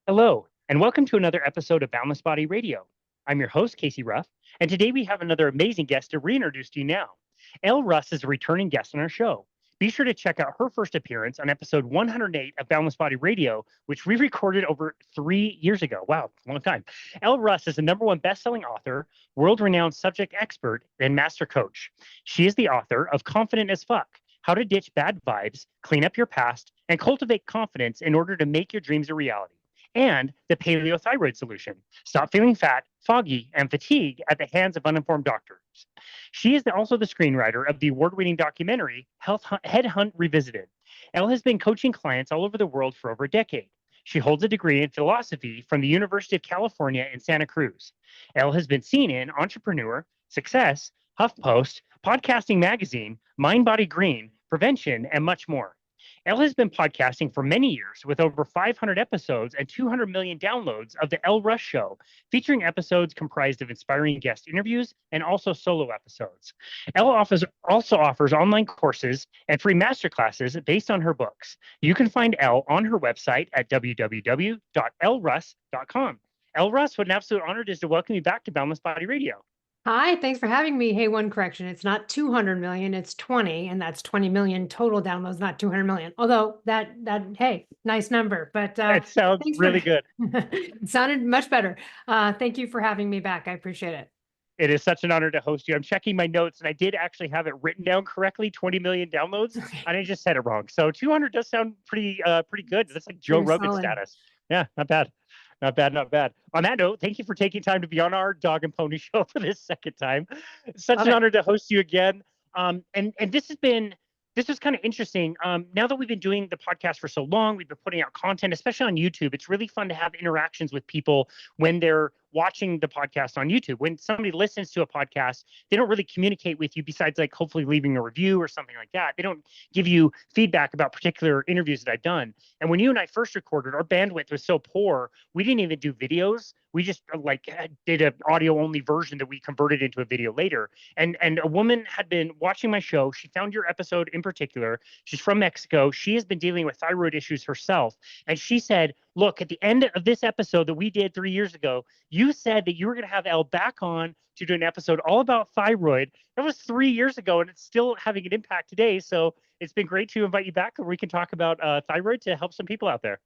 Hello, and welcome to another episode of Boundless Body Radio. I'm your host, Casey Ruff, and today we have another amazing guest to reintroduce to you now. Elle Russ is a returning guest on our show. Be sure to check out her first appearance on episode 108 of Boundless Body Radio, which we recorded over 3 years ago. Wow, a long time. Elle Russ is the number one best-selling author, world-renowned subject expert, and master coach. She is the author of Confident as Fuck: How to Ditch Bad Vibes, Clean Up Your Past, and Cultivate Confidence in order to make your dreams a reality, and the Paleo Thyroid solution: stop feeling fat, foggy, and fatigue at the hands of uninformed doctors. She is also the screenwriter of the award-winning documentary Headhunt Revisited. Elle has been coaching clients all over the world for over a decade. She holds a degree in philosophy from the University of California in Santa Cruz. Elle has been seen in Entrepreneur, Success, HuffPost, Podcasting Magazine, Mind Body Green, Prevention, and much more. Elle has been podcasting for many years with over 500 episodes and 200 million downloads of The Elle Russ Show, featuring episodes comprised of inspiring guest interviews and also solo episodes. Elle also offers online courses and free masterclasses based on her books. You can find Elle on her website at www.elleruss.com. Elle Russ, what an absolute honor it is to welcome you back to Boundless Body Radio. Hi, thanks for having me. Hey, one correction. It's not 200 million, it's 20, and that's 20 million total downloads, not 200 million. Although hey, nice number, but It sounds thanks really good. It sounded much better. Thank you for having me back. I appreciate it. It is such an honor to host you. I'm checking my notes, and I did actually have it written down correctly, 20 million downloads, and I just said it wrong. So 200 does sound pretty good. That's like Joe Rogan status. Yeah, not bad. Not bad, not bad. On that note, thank you for taking time to be on our dog and pony show for this second time. It's such an honor to host you again. And this is kind of interesting. Now that we've been doing the podcast for so long, we've been putting out content, especially on YouTube. It's really fun to have interactions with people when they're watching the podcast on YouTube. When somebody listens to a podcast, they don't really communicate with you besides like hopefully leaving a review or something like that. They don't give you feedback about particular interviews that I've done. And when you and I first recorded, our bandwidth was so poor, we didn't even do videos. We just like did an audio only version that we converted into a video later. And a woman had been watching my show. She found your episode in particular. She's from Mexico. She has been dealing with thyroid issues herself. And she said, look, at the end of this episode that we did 3 years ago, you said that you were going to have Elle back on to do an episode all about thyroid. That was 3 years ago, and it's still having an impact today. So it's been great to invite you back, and we can talk about thyroid to help some people out there.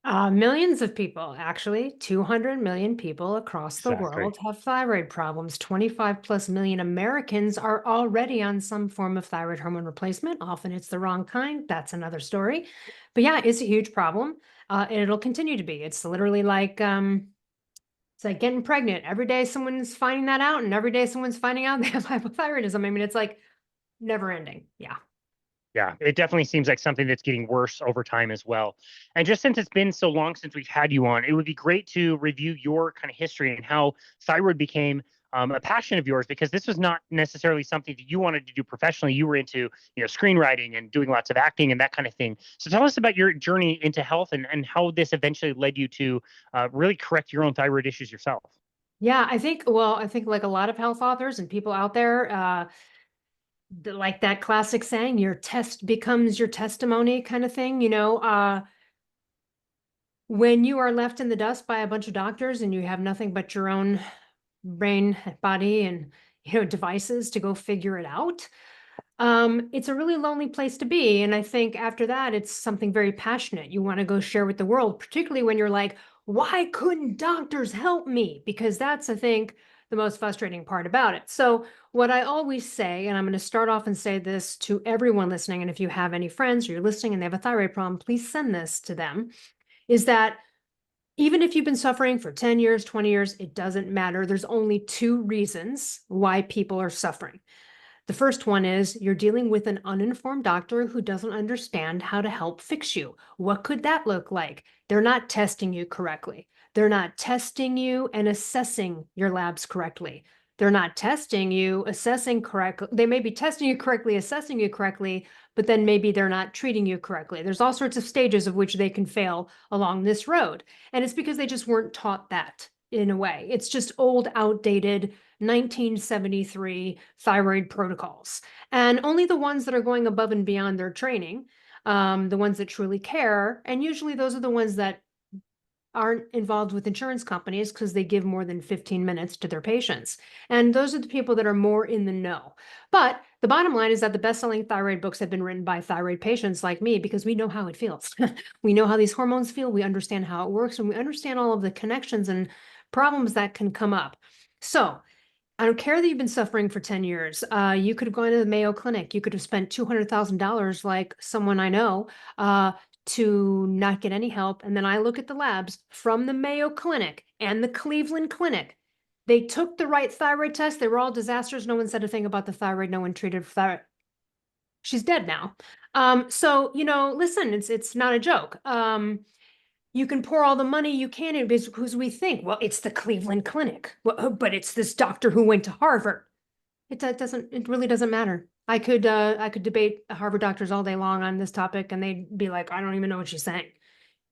Millions of people, actually, 200 million people across the world have thyroid problems. 25 plus million Americans are already on some form of thyroid hormone replacement. Often it's the wrong kind. That's another story. But yeah, it's a huge problem. And it'll continue to be. It's literally like it's like getting pregnant. Every day someone's finding that out, and every day someone's finding out they have hypothyroidism. I mean, it's like never ending. Yeah. Yeah, it definitely seems like something that's getting worse over time as well. And just since it's been so long since we've had you on, it would be great to review your kind of history and how thyroid became a passion of yours, because this was not necessarily something that you wanted to do professionally. You were into, screenwriting and doing lots of acting and that kind of thing. So tell us about your journey into health and how this eventually led you to really correct your own thyroid issues yourself. Yeah, I think like a lot of health authors and people out there, like that classic saying, your test becomes your testimony kind of thing, when you are left in the dust by a bunch of doctors and you have nothing but your own brain, body, and, devices to go figure it out. It's a really lonely place to be. And I think after that, it's something very passionate. You want to go share with the world, particularly when you're like, why couldn't doctors help me? Because that's, I think, the most frustrating part about it. So what I always say, and I'm going to start off and say this to everyone listening, and if you have any friends or you're listening and they have a thyroid problem, please send this to them, is that even if you've been suffering for 10 years, 20 years, it doesn't matter. There's only two reasons why people are suffering. The first one is you're dealing with an uninformed doctor who doesn't understand how to help fix you. What could that look like? They're not testing you correctly. They're not testing you and assessing your labs correctly. They're not testing you, assessing correctly. They may be testing you correctly, assessing you correctly, but then maybe they're not treating you correctly. There's all sorts of stages of which they can fail along this road. And it's because they just weren't taught that in a way. It's just old, outdated 1973 thyroid protocols. And only the ones that are going above and beyond their training, the ones that truly care, and usually those are the ones that aren't involved with insurance companies because they give more than 15 minutes to their patients. And those are the people that are more in the know. But the bottom line is that the best-selling thyroid books have been written by thyroid patients like me because we know how it feels. We know how these hormones feel. We understand how it works, and we understand all of the connections and problems that can come up. So I don't care that you've been suffering for 10 years. You could have gone to the Mayo Clinic. You could have spent $200,000 like someone I know to not get any help. And then I look at the labs from the Mayo Clinic and the Cleveland Clinic. They took the right thyroid test. They were all disasters. No one said a thing about the thyroid. No one treated thyroid. She's dead now. So, listen, it's not a joke. You can pour all the money you can in because we think, well, it's the Cleveland Clinic, but it's this doctor who went to Harvard. It really doesn't matter. I could debate Harvard doctors all day long on this topic, and they'd be like, I don't even know what she's saying.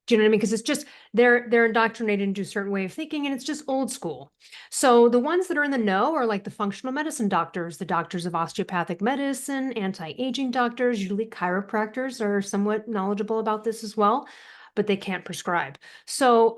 Do you know what I mean? Because it's just they're indoctrinated into a certain way of thinking, and it's just old school. So the ones that are in the know are like the functional medicine doctors, the doctors of osteopathic medicine, anti-aging doctors, usually chiropractors are somewhat knowledgeable about this as well, but they can't prescribe. So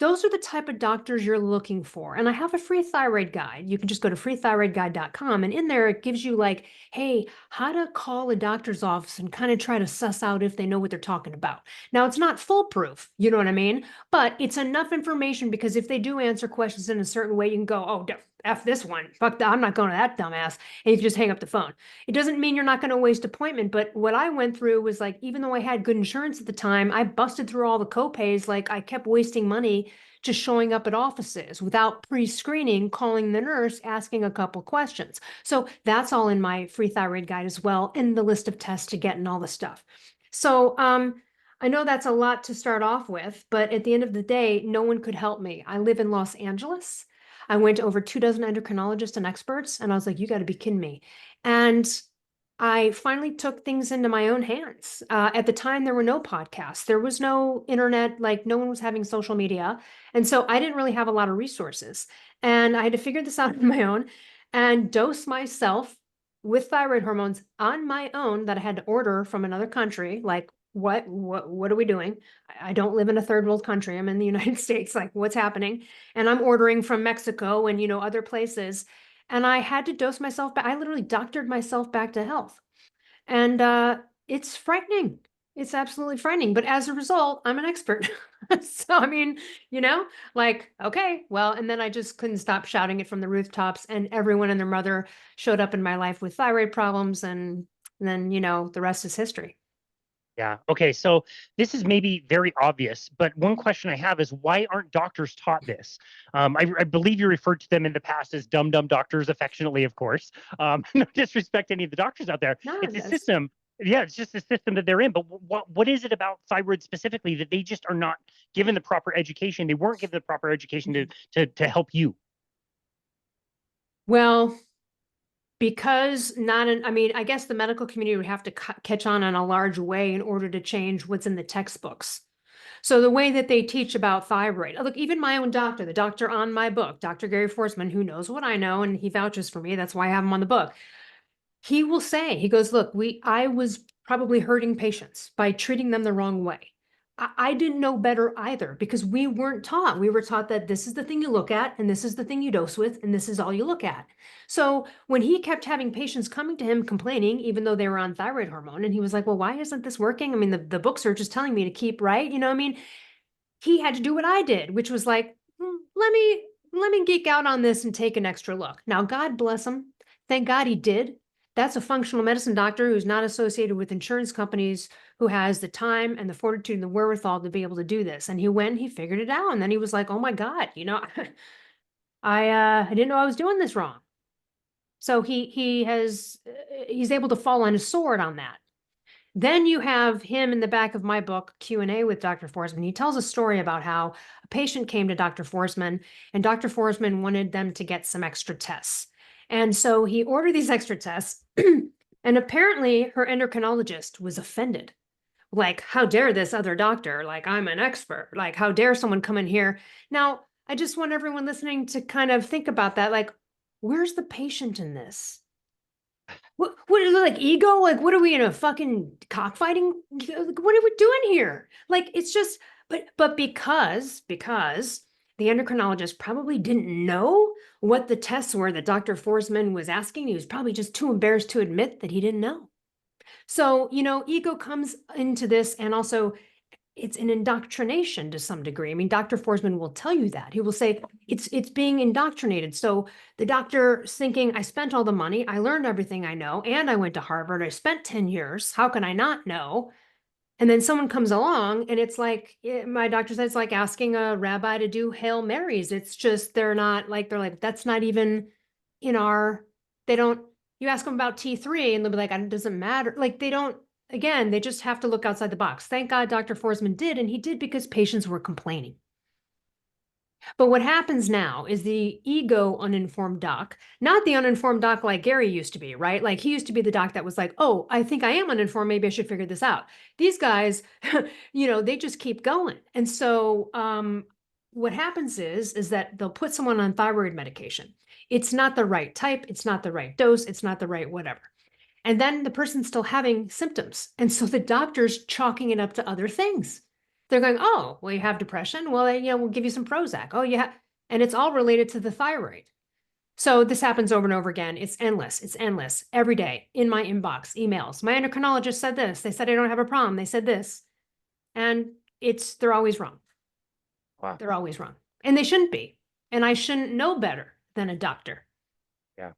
those are the type of doctors you're looking for. And I have a free thyroid guide. You can just go to freethyroidguide.com, and in there it gives you like, hey, how to call a doctor's office and kind of try to suss out if they know what they're talking about. Now, it's not foolproof, you know what I mean? But it's enough information because if they do answer questions in a certain way, you can go, oh, F this one. Fuck that. I'm not going to that dumbass. And you can just hang up the phone. It doesn't mean you're not going to waste appointment. But what I went through was like, even though I had good insurance at the time, I busted through all the copays. Like I kept wasting money just showing up at offices without pre-screening, calling the nurse, asking a couple questions. So that's all in my free thyroid guide as well, and the list of tests to get and all the stuff. So I know that's a lot to start off with, but at the end of the day, no one could help me. I live in Los Angeles. I went to over 24 endocrinologists and experts, and I was like, you got to be kidding me. And I finally took things into my own hands. At the time, there were no podcasts. There was no internet, like no one was having social media. And so I didn't really have a lot of resources. And I had to figure this out on my own and dose myself with thyroid hormones on my own that I had to order from another country. Like, what are we doing? I don't live in a third world country. I'm in the United States. Like, what's happening? And I'm ordering from Mexico and, other places. And I had to dose myself back. I literally doctored myself back to health. And it's frightening. It's absolutely frightening. But as a result, I'm an expert. So, I mean, like, okay, well, and then I just couldn't stop shouting it from the rooftops, and everyone and their mother showed up in my life with thyroid problems. And then, the rest is history. Yeah. Okay. So this is maybe very obvious, but one question I have is why aren't doctors taught this? I believe you referred to them in the past as dumb doctors, affectionately, of course. No disrespect to any of the doctors out there. No, It's a system. Yeah, it's just a system that they're in. But what is it about thyroid specifically that they just are not given the proper education? They weren't given the proper education to help you. Well, because I guess the medical community would have to catch on in a large way in order to change what's in the textbooks. So the way that they teach about thyroid, look, even my own doctor, the doctor on my book, Dr. Gary Forsman, who knows what I know, and he vouches for me. That's why I have him on the book. He will say, he goes, look, I was probably hurting patients by treating them the wrong way. I didn't know better either because we weren't taught. We were taught that this is the thing you look at, and this is the thing you dose with, and this is all you look at. So when he kept having patients coming to him complaining, even though they were on thyroid hormone, and he was like, well, why isn't this working? I mean, the books are just telling me to keep right. He had to do what I did, which was like, let me geek out on this and take an extra look. Now, God bless him. Thank God he did. That's a functional medicine doctor who's not associated with insurance companies, who has the time and the fortitude and the wherewithal to be able to do this. And he went, he figured it out. And then he was like, oh my God, I didn't know I was doing this wrong. So he's able to fall on his sword on that. Then you have him in the back of my book, Q&A with Dr. Forsman. He tells a story about how a patient came to Dr. Forsman, and Dr. Forsman wanted them to get some extra tests. And so he ordered these extra tests, and apparently her endocrinologist was offended. Like, how dare this other doctor? Like, I'm an expert. Like, how dare someone come in here? Now, I just want everyone listening to kind of think about that. Like, where's the patient in this? What is it, like ego? Like, what are we in a fucking cockfighting? What are we doing here? Like, it's just, But because the endocrinologist probably didn't know what the tests were that Dr. Forsman was asking, he was probably just too embarrassed to admit that he didn't know. So, ego comes into this, and also it's an indoctrination to some degree. I mean, Dr. Forsman will tell you that. He will say it's being indoctrinated. So the doctor's thinking, I spent all the money, I learned everything I know, and I went to Harvard, I spent 10 years. How can I not know? And then someone comes along and it's like, my doctor said, it's like asking a rabbi to do Hail Marys. It's just, they're like, that's not even in our, they don't, you ask them about T3 and they'll be like, it doesn't matter. Like they don't, again, they just have to look outside the box. Thank God Dr. Forsman did. And he did because patients were complaining. But what happens now is the ego uninformed doc, not the uninformed doc like Gary used to be, right? Like he used to be the doc that was like, oh, I think I am uninformed. Maybe I should figure this out. These guys, they just keep going. And so what happens is that they'll put someone on thyroid medication. It's not the right type. It's not the right dose. It's not the right whatever. And then the person's still having symptoms. And so the doctor's chalking it up to other things. They're going, oh, well, you have depression. Well, we'll give you some Prozac. Oh, yeah. And it's all related to the thyroid. So this happens over and over again. It's endless. It's endless every day in my inbox, emails. My endocrinologist said this. They said I don't have a problem. They said this. And they're always wrong. Wow. They're always wrong. And they shouldn't be. And I shouldn't know better than a doctor. Yeah.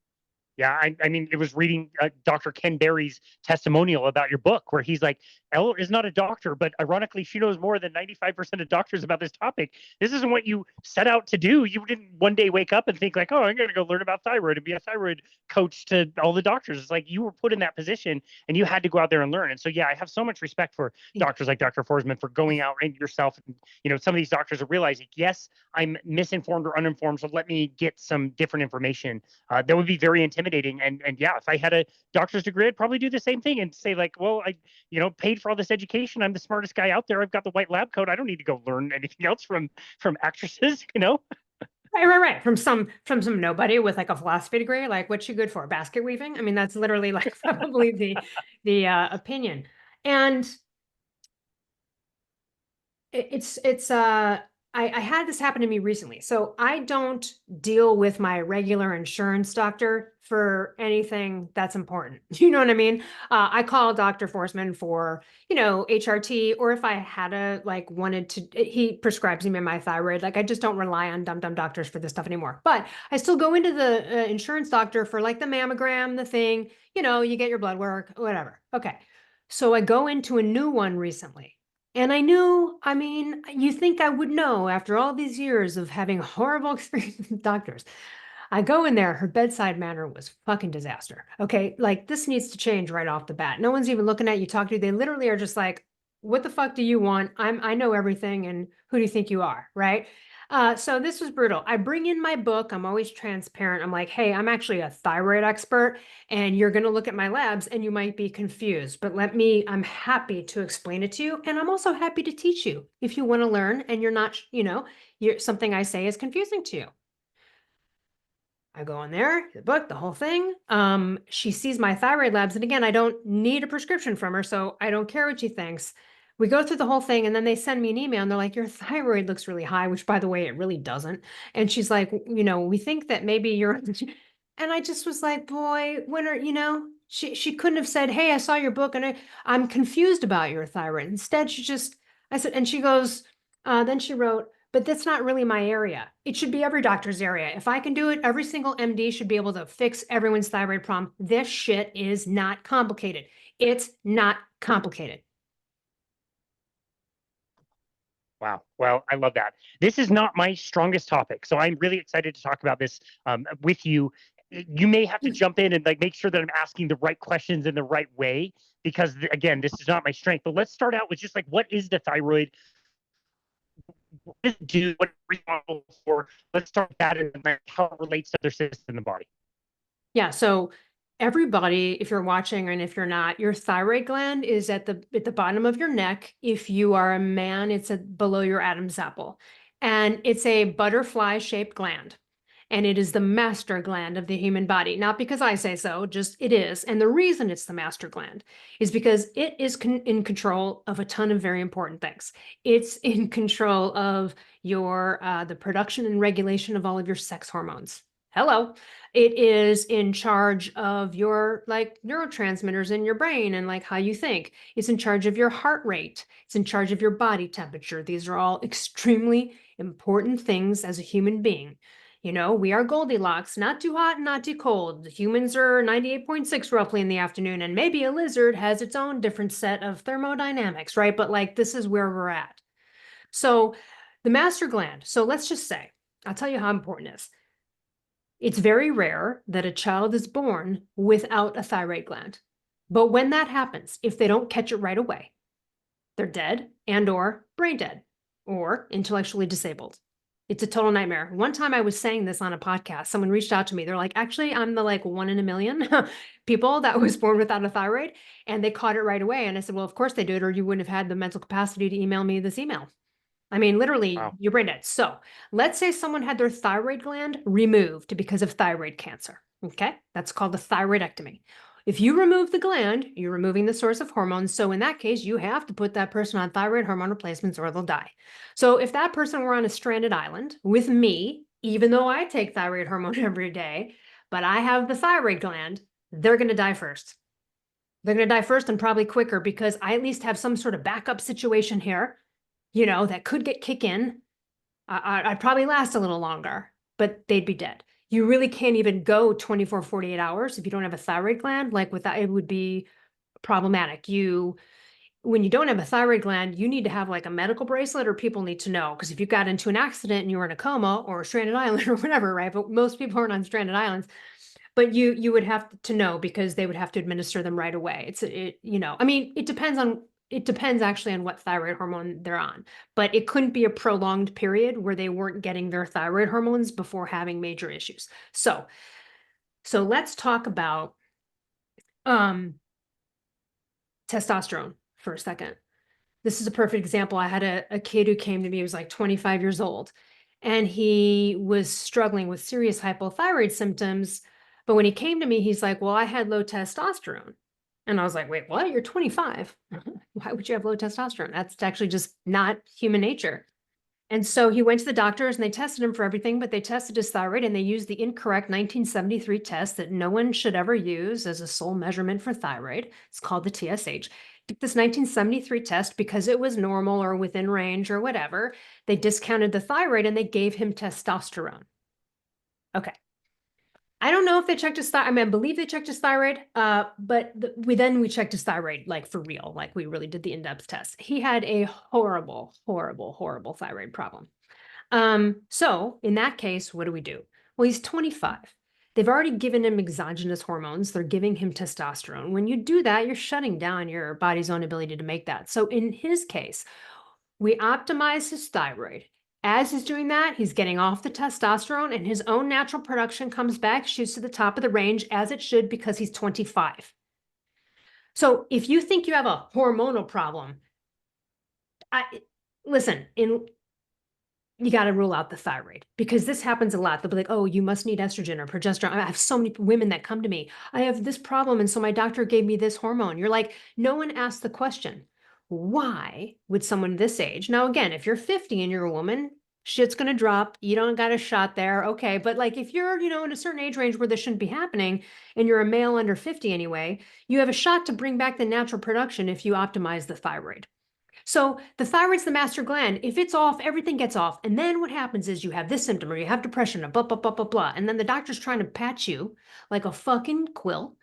Yeah, I mean, it was reading Dr. Ken Berry's testimonial about your book, where he's like, Elle is not a doctor, but ironically, she knows more than 95% of doctors about this topic. This isn't what you set out to do. You didn't one day wake up and think like, oh, I'm going to go learn about thyroid and be a thyroid coach to all the doctors. It's like you were put in that position and you had to go out there and learn. And so, yeah, I have so much respect for doctors like Dr. Forsman for going out and yourself. And, some of these doctors are realizing, yes, I'm misinformed or uninformed, so let me get some different information. That would be very intimidating. And yeah, if I had a doctor's degree, I'd probably do the same thing and say like, well, I paid for all this education. I'm the smartest guy out there. I've got the white lab coat. I don't need to go learn anything else from actresses. Right. From some nobody with like a philosophy degree. Like, what's she good for? Basket weaving? I mean, that's literally like probably the opinion. And I had this happen to me recently. So I don't deal with my regular insurance doctor for anything that's important. You know what I mean? I call Dr. Forsman for, HRT, or if I had wanted to, he prescribes me my thyroid. Like I just don't rely on dumb doctors for this stuff anymore. But I still go into the insurance doctor for like the mammogram, the thing, you get your blood work, whatever. Okay. So I go into a new one recently. And you think I would know after all these years of having horrible experience with doctors. I go in there, her bedside manner was fucking disaster. Okay, like this needs to change right off the bat. No one's even looking at you, talk to you. They literally are just like, what the fuck do you want? I know everything, and who do you think you are, right? So this was brutal. I bring in my book. I'm always transparent. I'm like, hey, I'm actually a thyroid expert, and you're going to look at my labs and you might be confused, but I'm happy to explain it to you. And I'm also happy to teach you if you want to learn and you're not, something I say is confusing to you. I go in there, the book, the whole thing. She sees my thyroid labs. And again, I don't need a prescription from her, so I don't care what she thinks. We go through the whole thing, and then they send me an email and they're like, your thyroid looks really high, which by the way, it really doesn't. And she's like, we think that maybe you're, and I just was like, boy, when are, she couldn't have said, hey, I saw your book and I'm confused about your thyroid. Instead, I said, and she goes, then she wrote, but that's not really my area. It should be every doctor's area. If I can do it, every single MD should be able to fix everyone's thyroid problem. This shit is not complicated. It's not complicated. Wow. Well, I love that. This is not my strongest topic, so I'm really excited to talk about this with you. You may have to jump in and make sure that I'm asking the right questions in the right way, because again, this is not my strength. But let's start out with just what is the thyroid? What does it do? What is it responsible for? Let's start with that and how it relates to other systems in the body. Yeah. So everybody, if you're watching and if you're not, your thyroid gland is at the bottom of your neck. If you are a man, it's below your Adam's apple. And it's a butterfly shaped gland. and it is the master gland of the human body. Not because I say so, just it is. And the reason it's the master gland is because it is in control of a ton of very important things. It's in control of your the production and regulation of all of your sex hormones. Hello. It is in charge of your like neurotransmitters in your brain and like how you think. It's in charge of your heart rate. It's in charge of your body temperature. These are all extremely important things as a human being. You know, we are Goldilocks, not too hot and not too cold. Humans are 98.6 roughly in the afternoon, and maybe a lizard has its own different set of thermodynamics, right? But like this is where we're at. So the master gland. So let's just say, I'll tell you how important it is. It's very rare that a child is born without a thyroid gland. But when that happens, if they don't catch it right away, they're dead and or brain dead or intellectually disabled. It's a total nightmare. One time I was saying this on a podcast, someone reached out to me. They're like, actually, I'm the like 1 in a million people that was born without a thyroid, and they caught it right away. And I said, well, of course they did, or you wouldn't have had the mental capacity to email me this email. I mean, literally, Wow. you're brain dead. So let's say someone had their thyroid gland removed because of thyroid cancer. Okay, that's called a thyroidectomy. If you remove the gland, you're removing the source of hormones. So in that case, you have to put that person on thyroid hormone replacements or they'll die. So if that person were on a stranded island with me, even though I take thyroid hormone every day, but I have the thyroid gland, they're going to die first. They're going to die first and probably quicker because I at least have some sort of backup situation here, you know, that could get kick in. I'd probably last a little longer, but they'd be dead. You really can't even go 24, 48 hours if you don't have a thyroid gland. Like with that, it would be problematic. When you don't have a thyroid gland, you need to have like a medical bracelet or people need to know. Because if you got into an accident and you were in a coma or a stranded island or whatever, right? But most people aren't on stranded islands. But you would have to know because they would have to administer them right away. I mean, it depends actually on what thyroid hormone they're on, but it couldn't be a prolonged period where they weren't getting their thyroid hormones before having major issues. So let's talk about testosterone for a second. This is a perfect example. I had a kid who came to me, he was like 25 years old, and he was struggling with serious hypothyroid symptoms. But when he came to me, he's like, well, I had low testosterone. And I was like, wait, what? You're 25. Why would you have low testosterone? That's actually just not human nature. And so he went to the doctors and they tested him for everything, but they tested his thyroid and they used the incorrect 1973 test that no one should ever use as a sole measurement for thyroid. It's called the TSH. Took this 1973 test because it was normal or within range or whatever. They discounted the thyroid and they gave him testosterone. Okay. I don't know if they checked his thyroid. I mean, I believe they checked his thyroid, but we checked his thyroid like for real, like we really did the in-depth test. He had a horrible, horrible, horrible thyroid problem. So in that case, what do? Well, he's 25. They've already given him exogenous hormones. They're giving him testosterone. When you do that, you're shutting down your body's own ability to make that. So in his case, we optimize his thyroid. As he's doing that, he's getting off the testosterone and his own natural production comes back, shoots to the top of the range as it should because he's 25. So if you think you have a hormonal problem, listen, you got to rule out the thyroid because this happens a lot. They'll be like, oh, you must need estrogen or progesterone. I have so many women that come to me. I have this problem. And so my doctor gave me this hormone. You're like, no one asked the question. Why would someone this age? Now, again, if you're 50 and you're a woman, shit's going to drop. You don't got a shot there. Okay. But like if you're, in a certain age range where this shouldn't be happening and you're a male under 50 anyway, you have a shot to bring back the natural production if you optimize the thyroid. So the thyroid's the master gland. If it's off, everything gets off. And then what happens is you have this symptom or you have depression, blah, blah, blah, blah, blah. And then the doctor's trying to patch you like a fucking quill.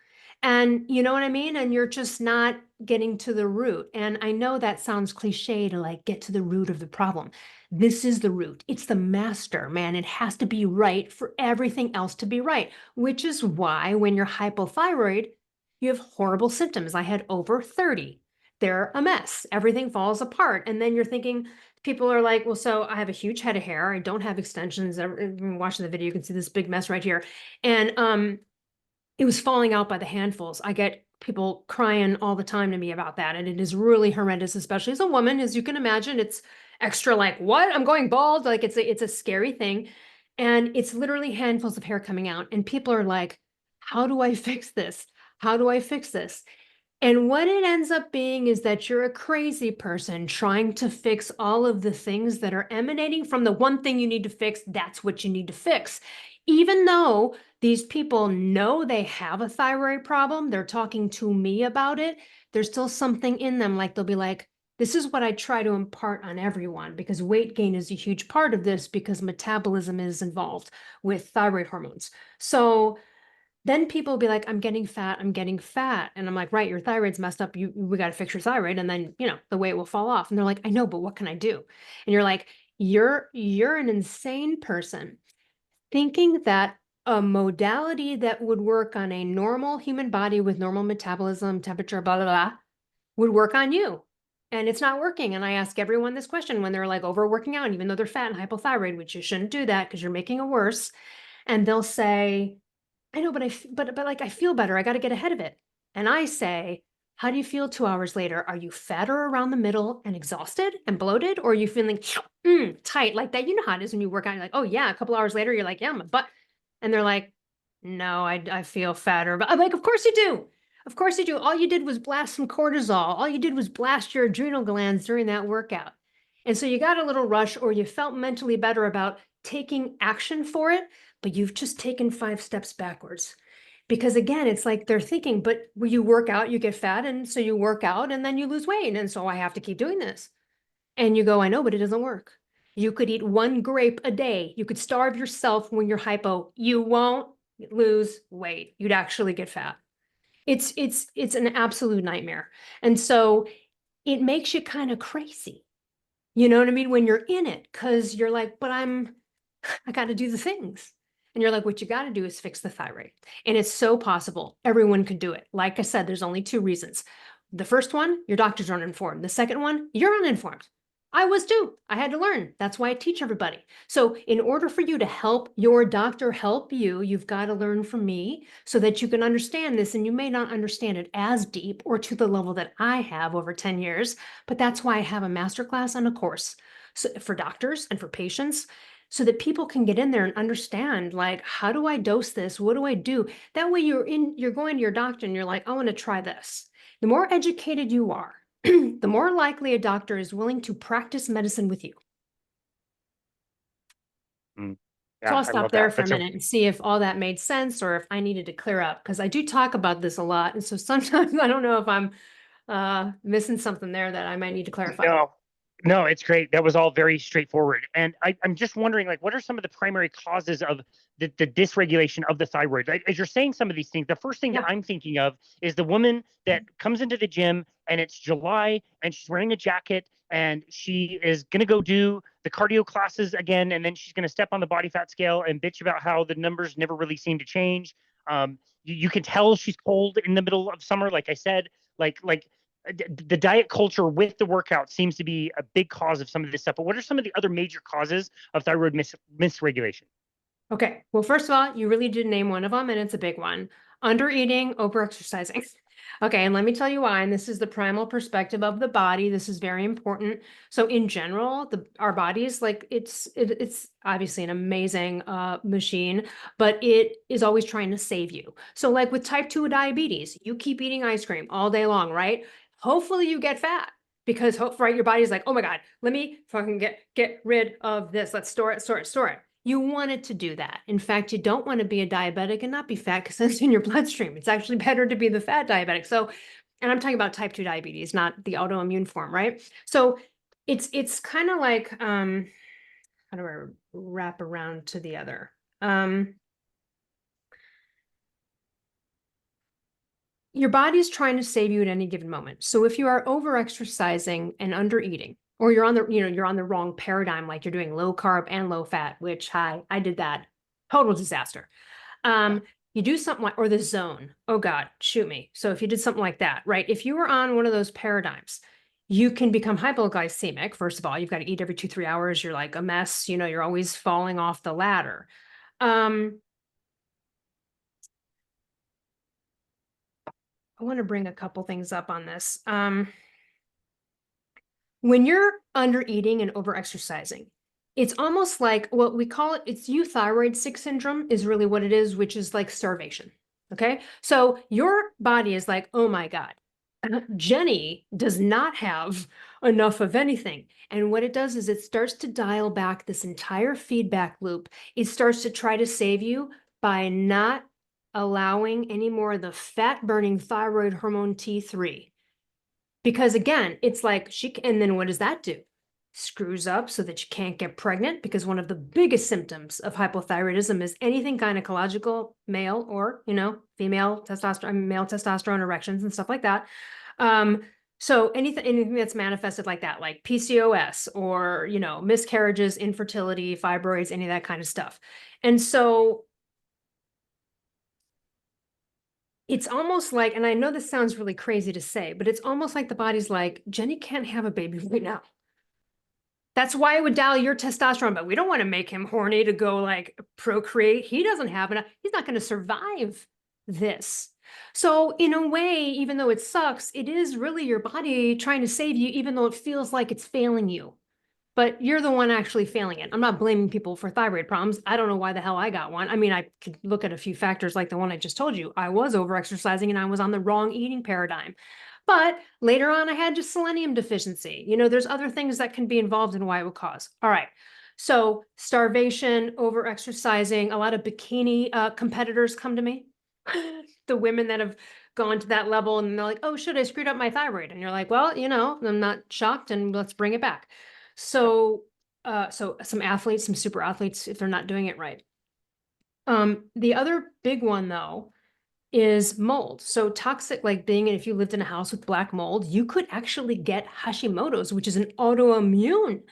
And you know what I mean? And you're just not getting to the root. And I know that sounds cliche to like get to the root of the problem. This is the root. It's the master, man. It has to be right for everything else to be right, which is why when you're hypothyroid, you have horrible symptoms. I had over 30. They're a mess. Everything falls apart. And then you're thinking, people are like, well, so I have a huge head of hair. I don't have extensions. Watching the video, you can see this big mess right here. And it was falling out by the handfuls. I get people crying all the time to me about that. And it is really horrendous, especially as a woman. As you can imagine, it's extra like, what? I'm going bald. Like it's a scary thing. And it's literally handfuls of hair coming out. And people are like, how do I fix this? How do I fix this? And what it ends up being is that you're a crazy person trying to fix all of the things that are emanating from the one thing you need to fix. That's what you need to fix. Even though these people know they have a thyroid problem, they're talking to me about it, there's still something in them. Like they'll be like, this is what I try to impart on everyone because weight gain is a huge part of this because metabolism is involved with thyroid hormones. So then people will be like, I'm getting fat, I'm getting fat. And I'm like, right, your thyroid's messed up. We got to fix your thyroid. And then, the weight will fall off. And they're like, I know, but what can I do? And you're like, you're an insane person thinking that a modality that would work on a normal human body with normal metabolism, temperature, blah, blah, blah, would work on you. And it's not working. And I ask everyone this question when they're like overworking out, even though they're fat and hypothyroid, which you shouldn't do that because you're making it worse. And they'll say, I know, but like I feel better. I got to get ahead of it. And I say, how do you feel 2 hours later? Are you fatter around the middle and exhausted and bloated? Or are you feeling tight like that? You know how it is when you work out. You're like, oh yeah, a couple hours later, you're like, yeah, my butt. And they're like, no, I feel fatter. But I'm like, of course you do. Of course you do. All you did was blast some cortisol. All you did was blast your adrenal glands during that workout. And so you got a little rush or you felt mentally better about taking action for it, but you've just taken 5 steps backwards. Because again, it's like they're thinking, but when you work out, you get fat. And so you work out and then you lose weight. And so I have to keep doing this. And you go, I know, but it doesn't work. You could eat 1 grape a day. You could starve yourself when you're hypo. You won't lose weight. You'd actually get fat. It's an absolute nightmare. And so it makes you kind of crazy. You know what I mean? When you're in it, because you're like, but I got to do the things. And you're like, what you got to do is fix the thyroid. And it's so possible. Everyone can do it. Like I said, there's only 2 reasons. The first one, your doctors are uninformed. The second one, you're uninformed. I was too. I had to learn. That's why I teach everybody. So in order for you to help your doctor help you, you've got to learn from me so that you can understand this. And you may not understand it as deep or to the level that I have over 10 years, but that's why I have a masterclass and a course for doctors and for patients so that people can get in there and understand, like, how do I dose this? What do I do? That way you're going to your doctor and you're like, I want to try this. The more educated you are, the more likely a doctor is willing to practice medicine with you. Mm. So Yeah, I'll I stop love there that. for a minute and see if all that made sense or if I needed to clear up, because I do talk about this a lot. And so sometimes I don't know if I'm missing something there that I might need to clarify. No, no, it's great. That was all very straightforward. And I'm just wondering, like, what are some of the primary causes of the dysregulation of the thyroid? As you're saying some of these things, the first thing that Yeah. I'm thinking of is the woman that comes into the gym and it's July and she's wearing a jacket and she is going to go do the cardio classes again. And then she's going to step on the body fat scale and bitch about how the numbers never really seem to change. You can tell she's cold in the middle of summer. Like I said, like the diet culture with the workout seems to be a big cause of some of this stuff. But what are some of the other major causes of thyroid misregulation? Okay. Well, first of all, you really did name one of them, and it's a big one. Undereating, overexercising. Okay, and let me tell you why. And this is the primal perspective of the body. This is very important. So in general, our bodies, like it's obviously an amazing machine, but it is always trying to save you. So like with type 2 diabetes, you keep eating ice cream all day long, right? Hopefully you get fat because right, your body's like, oh my God, let me fucking get rid of this. Let's store it. You want it to do that. In fact, you don't want to be a diabetic and not be fat because it's in your bloodstream. It's actually better to be the fat diabetic. So, and I'm talking about type 2 diabetes, not the autoimmune form, right? So it's kind of like how do I wrap around to the other? Your body's trying to save you at any given moment. So if you are over exercising and under eating, or you're on the wrong paradigm, like you're doing low carb and low fat, which I did that, total disaster. You do something like, or the zone. Oh God, shoot me. So if you did something like that, right? If you were on one of those paradigms, you can become hypoglycemic. First of all, you've got to eat every 2-3 hours. You're like a mess. You're always falling off the ladder. I want to bring a couple things up on this. When you're under eating and over exercising, It's almost like what we call it, it's euthyroid sick syndrome is really what it is, which is like starvation. Okay. So your body is like, oh my God, Jenny does not have enough of anything. And what it does is it starts to dial back this entire feedback loop. It starts to try to save you by not allowing any more of the fat burning thyroid hormone T3. Because again, it's like and then what does that do? Screws up so that you can't get pregnant, because one of the biggest symptoms of hypothyroidism is anything gynecological, male or, female testosterone, male testosterone erections and stuff like that. So anything that's manifested like that, like PCOS or, miscarriages, infertility, fibroids, any of that kind of stuff. And so it's almost like, and I know this sounds really crazy to say, but it's almost like the body's like, Jenny can't have a baby right now. That's why it would dial your testosterone, but we don't want to make him horny to go like procreate. He doesn't have enough. He's not going to survive this. So in a way, even though it sucks, it is really your body trying to save you, even though it feels like it's failing you. But you're the one actually failing it. I'm not blaming people for thyroid problems. I don't know why the hell I got one. I mean, I could look at a few factors like the one I just told you. I was overexercising and I was on the wrong eating paradigm. But later on, I had just selenium deficiency. There's other things that can be involved in why it would cause. All right. So starvation, overexercising, a lot of bikini competitors come to me. The women that have gone to that level and they're like, oh, shit, I screwed up my thyroid. And you're like, well, I'm not shocked and let's bring it back. So, so some athletes, some super athletes, if they're not doing it right. The other big one though is mold. So toxic, like if you lived in a house with black mold, you could actually get Hashimoto's, which is an autoimmune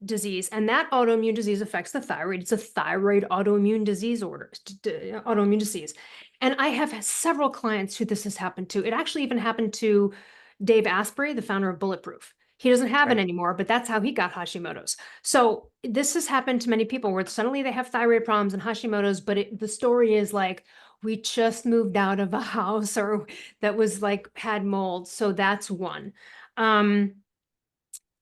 disease. And that autoimmune disease affects the thyroid. It's a thyroid autoimmune disease autoimmune disease. And I have several clients who this has happened to. It actually even happened to Dave Asprey, the founder of Bulletproof. He doesn't have it anymore, but that's how he got Hashimoto's. So this has happened to many people where suddenly they have thyroid problems and Hashimoto's, but the story is like, we just moved out of a house or that was like had mold. So that's one.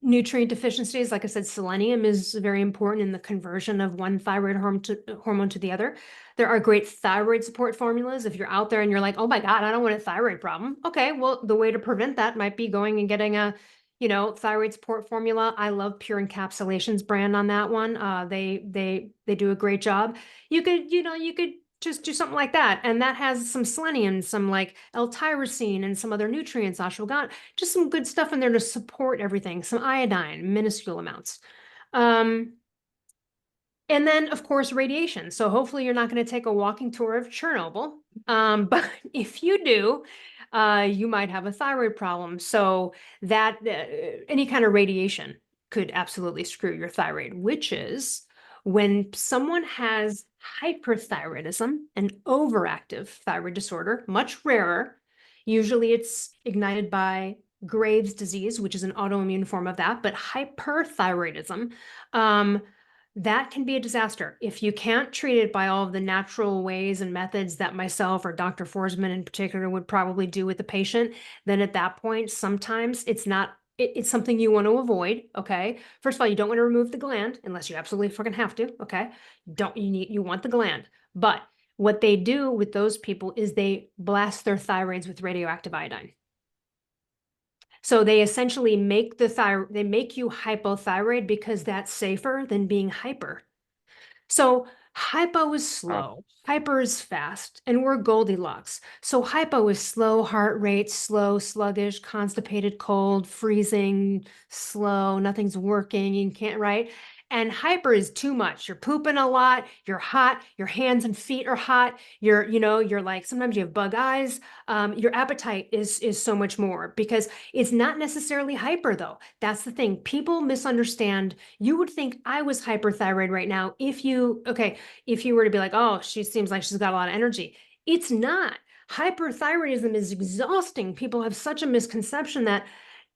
Nutrient deficiencies, like I said, selenium is very important in the conversion of one thyroid hormone to the other. There are great thyroid support formulas. If you're out there and you're like, oh my God, I don't want a thyroid problem. Okay, well, the way to prevent that might be going and getting a, thyroid support formula. I love Pure Encapsulations brand on that one. They do a great job. You could just do something like that. And that has some selenium, some like L-tyrosine and some other nutrients, ashwagandha, just some good stuff in there to support everything. Some iodine, minuscule amounts. And then, of course, radiation. So hopefully you're not going to take a walking tour of Chernobyl. But if you do, you might have a thyroid problem. So that any kind of radiation could absolutely screw your thyroid, which is when someone has hyperthyroidism, an overactive thyroid disorder, much rarer. Usually it's ignited by Graves' disease, which is an autoimmune form of that, but hyperthyroidism, that can be a disaster. If you can't treat it by all of the natural ways and methods that myself or Dr. Forsman in particular would probably do with the patient, then at that point, sometimes it's something you want to avoid. Okay. First of all, you don't want to remove the gland unless you absolutely freaking have to. Okay. You want the gland, but what they do with those people is they blast their thyroids with radioactive iodine. So they essentially make they make you hypothyroid because that's safer than being hyper. So hypo is slow, hyper is fast, and we're Goldilocks. So hypo is slow heart rate, slow, sluggish, constipated, cold, freezing, slow, nothing's working, you can't, right? And hyper is too much. You're pooping a lot, you're hot, your hands and feet are hot, you're like, sometimes you have bug eyes. Your appetite is so much more because it's not necessarily hyper though. That's the thing. People misunderstand. You would think I was hyperthyroid right now if you were to be like, oh, she seems like she's got a lot of energy. It's not. Hyperthyroidism is exhausting. People have such a misconception that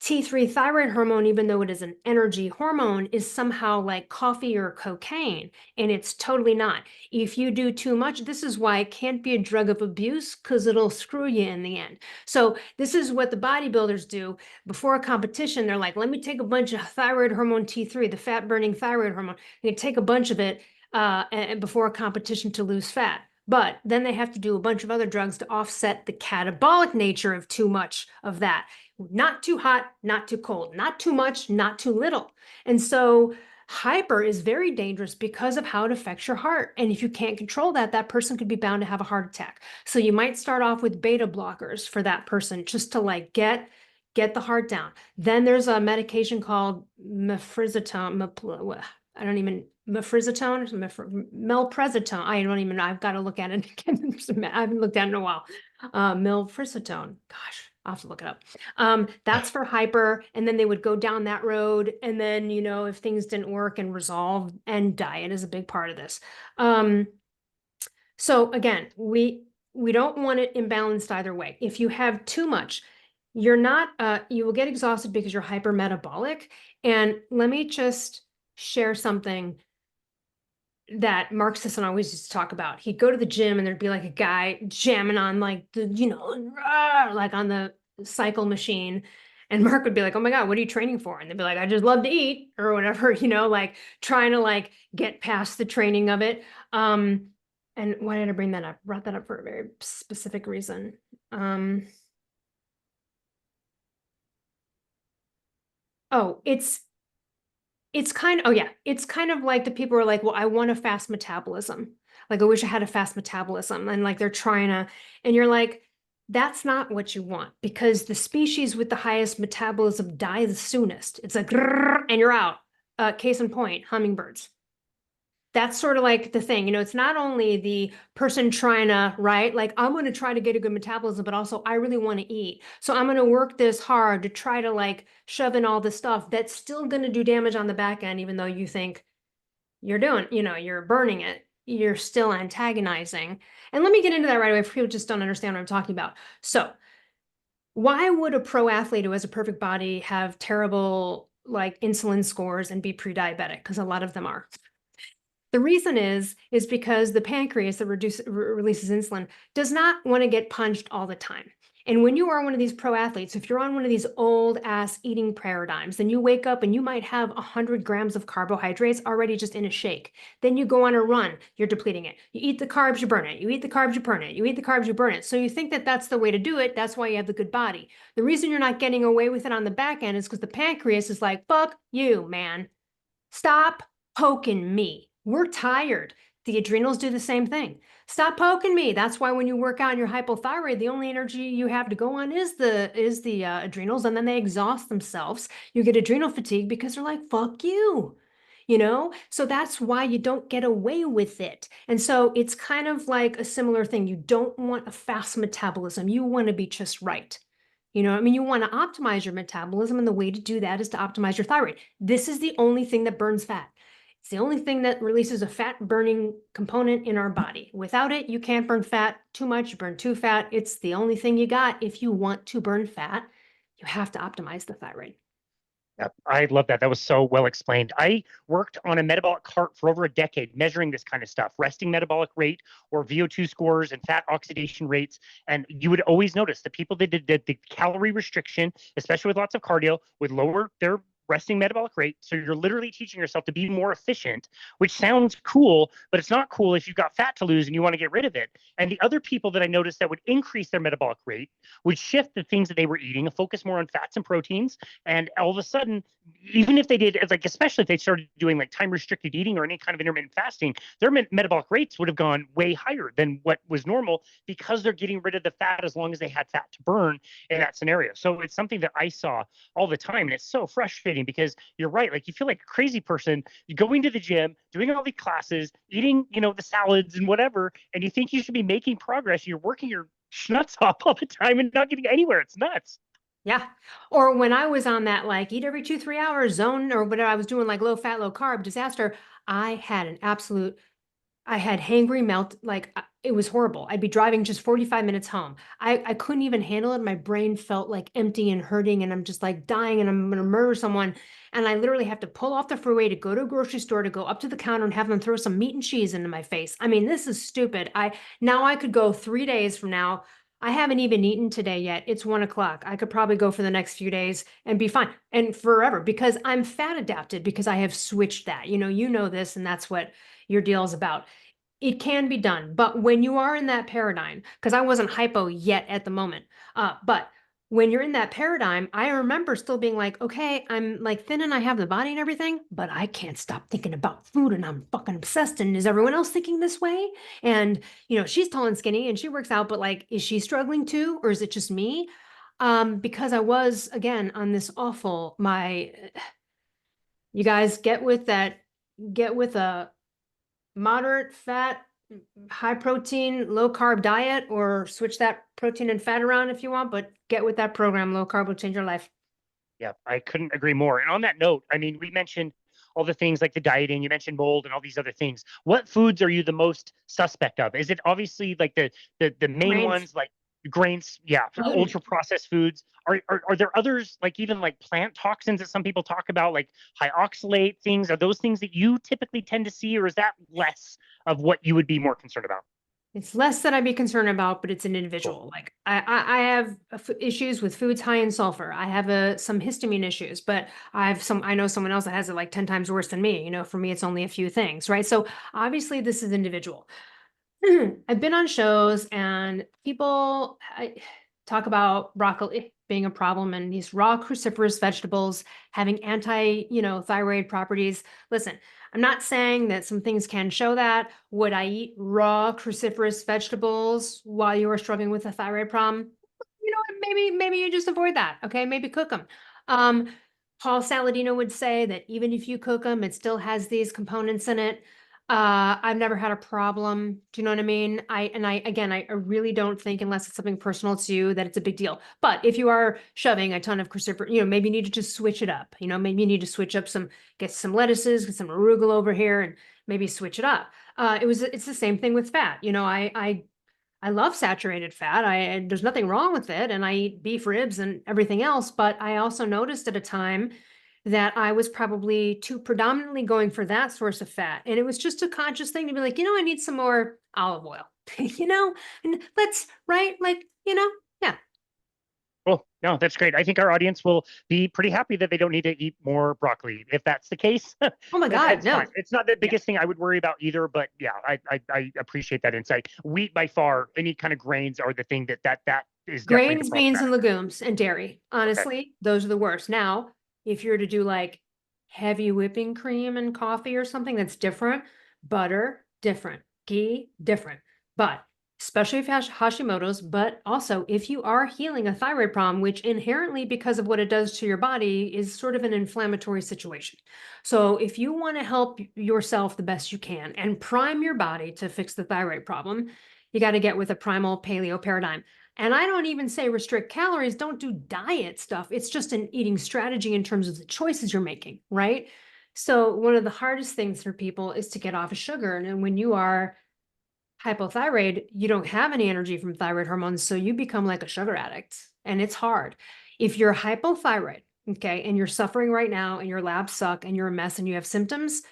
T3 thyroid hormone, even though it is an energy hormone, is somehow like coffee or cocaine, and it's totally not. If you do too much, this is why it can't be a drug of abuse, because it'll screw you in the end. So this is what the bodybuilders do before a competition. They're like, let me take a bunch of thyroid hormone T3, the fat burning thyroid hormone. They take a bunch of it before a competition to lose fat. But then they have to do a bunch of other drugs to offset the catabolic nature of too much of that. Not too hot, not too cold, not too much, not too little. And so hyper is very dangerous because of how it affects your heart. And if you can't control that, that person could be bound to have a heart attack. So you might start off with beta blockers for that person just to like get the heart down. Then there's a medication called mifrazotone. I don't even mifrazotone, melprazotone. I don't even know. I've got to look at it again. I haven't looked at it in a while. Milfrazotone. Gosh, I'll have to look it up. That's for hyper, and then they would go down that road, and then if things didn't work and resolve, and diet is a big part of this. So again, we don't want it imbalanced either way. If you have too much, you will get exhausted because you're hypermetabolic. And let me just share something that Mark Sisson always used to talk about. He'd go to the gym and there'd be like a guy jamming on like like on the cycle machine. And Mark would be like, oh my God, what are you training for? And they'd be like, I just love to eat or whatever, like trying to like get past the training of it. And why did I bring that up? I brought that up for a very specific reason. It's kind of like the people are like, well, I want a fast metabolism. Like, I wish I had a fast metabolism. And like, they're trying to, and you're like, that's not what you want, because the species with the highest metabolism die the soonest. It's like, and you're out. Case in point, hummingbirds. That's sort of like the thing, it's not only the person trying to, right? Like, I'm going to try to get a good metabolism, but also I really want to eat. So I'm going to work this hard to try to like shove in all this stuff that's still going to do damage on the back end, even though you think you're doing, you're burning it. You're still antagonizing. And let me get into that right away for people who just don't understand what I'm talking about. So why would a pro athlete who has a perfect body have terrible like insulin scores and be pre-diabetic? Because a lot of them are. The reason is because the pancreas that releases insulin does not want to get punched all the time. And when you are one of these pro athletes, if you're on one of these old ass eating paradigms, then you wake up and you might have 100 grams of carbohydrates already just in a shake. Then you go on a run, you're depleting it. You eat the carbs, you burn it. You eat the carbs, you burn it. You eat the carbs, you burn it. So you think that that's the way to do it. That's why you have the good body. The reason you're not getting away with it on the back end is because the pancreas is like, fuck you, man. Stop poking me. We're tired. The adrenals do the same thing. Stop poking me. That's why when you work out and you're hypothyroid, the only energy you have to go on is the adrenals, and then they exhaust themselves. You get adrenal fatigue because they're like, fuck you. So that's why you don't get away with it. And so it's kind of like a similar thing. You don't want a fast metabolism. You want to be just right. You want to optimize your metabolism, and the way to do that is to optimize your thyroid. This is the only thing that burns fat. It's the only thing that releases a fat burning component in our body. Without it, you can't burn fat too much, you burn too fat. It's the only thing you got. If you want to burn fat, you have to optimize the thyroid. Yep, I love that. That was so well explained. I worked on a metabolic cart for over a decade, measuring this kind of stuff, resting metabolic rate or VO2 scores and fat oxidation rates. And you would always notice the people that did the calorie restriction, especially with lots of cardio, would lower their resting metabolic rate. So you're literally teaching yourself to be more efficient, which sounds cool, but it's not cool if you've got fat to lose and you want to get rid of it. And the other people that I noticed that would increase their metabolic rate would shift the things that they were eating and focus more on fats and proteins. And all of a sudden, even if they did, like, especially if they started doing like time restricted eating or any kind of intermittent fasting, their metabolic rates would have gone way higher than what was normal, because they're getting rid of the fat as long as they had fat to burn in that scenario. So it's something that I saw all the time. And it's so frustrating because you're right. Like, you feel like a crazy person going to the gym, doing all the classes, eating, the salads and whatever, and you think you should be making progress. You're working your schnuts off all the time and not getting anywhere. It's nuts. Yeah. Or when I was on that, like, eat every 2-3 hours zone, or whatever, I was doing like low fat, low carb disaster, I had an absolute I had hangry melt, like it was horrible. I'd be driving just 45 minutes home. I couldn't even handle it. My brain felt like empty and hurting, and I'm just like dying and I'm gonna murder someone. And I literally have to pull off the freeway to go to a grocery store to go up to the counter and have them throw some meat and cheese into my face. I mean, this is stupid. I could go 3 days from now. I haven't even eaten today yet. It's 1 o'clock. I could probably go for the next few days and be fine and forever because I'm fat adapted because I have switched that. You know this, and that's what your deal is about. It can be done, but when you are in that paradigm, because I wasn't hypo yet at the moment, but when you're in that paradigm, I remember still being like, okay, I'm like thin and I have the body and everything, but I can't stop thinking about food and I'm fucking obsessed. And is everyone else thinking this way? And she's tall and skinny and she works out, but like, is she struggling too, or is it just me? Because I was again on this awful, you guys get with a moderate fat, high protein, low carb diet, or switch that protein and fat around if you want, but get with that program. Low carb will change your life. Yeah, I couldn't agree more. And on that note, I mean, we mentioned all the things like the dieting, you mentioned mold and all these other things. What foods are you the most suspect of? Is it obviously like the main Grains, ones like grains, yeah, gluten. ultra processed foods? Are there others like even like plant toxins that some people talk about, like high oxalate things? Are those things that you typically tend to see, or is that less of what you would be more concerned about? It's less that I'd be concerned about, but it's an Cool. individual. Like I have issues with foods high in sulfur. I have some histamine issues, but I know someone else that has it like 10 times worse than me. For me, it's only a few things, right? So obviously this is individual. I've been on shows and people talk about broccoli being a problem and these raw cruciferous vegetables having thyroid properties. Listen, I'm not saying that some things can show that. Would I eat raw cruciferous vegetables while you are struggling with a thyroid problem? Maybe you just avoid that. Okay, maybe cook them. Um, Paul Saladino would say that even if you cook them, it still has these components in it. I've never had a problem. Do you know what I mean? I really don't think, unless it's something personal to you, that it's a big deal. But if you are shoving a ton of cruciferous, maybe you need to just switch it up. Maybe you need to switch up get some lettuces, get some arugula over here, and maybe switch it up. It's the same thing with fat. I love saturated fat. There's nothing wrong with it, and I eat beef ribs and everything else. But I also noticed at a time that I was probably too predominantly going for that source of fat, and it was just a conscious thing to be like, I need some more olive oil, and let's right, like, yeah. Well, no, that's great. I think our audience will be pretty happy that they don't need to eat more broccoli. If that's the case, Oh my God, it's fine. no. It's not the Yeah. biggest thing I would worry about either, but yeah, I appreciate that insight. Wheat by far, any kind of grains are the thing that is definitely the Grains, beans, and problematic. legumes, and dairy. Okay. Honestly, those are the worst. Now, if you're to do like heavy whipping cream and coffee or something that's different, butter, different, ghee, different. But especially if you have Hashimoto's, but also if you are healing a thyroid problem, which inherently, because of what it does to your body, is sort of an inflammatory situation. So if you want to help yourself the best you can and prime your body to fix the thyroid problem, you got to get with a primal paleo paradigm. And I don't even say restrict calories, don't do diet stuff. It's just an eating strategy in terms of the choices you're making, right? So one of the hardest things for people is to get off of sugar. And when you are hypothyroid, you don't have any energy from thyroid hormones. So you become like a sugar addict, and it's hard. If you're hypothyroid, okay, and you're suffering right now and your labs suck and you're a mess and you have symptoms,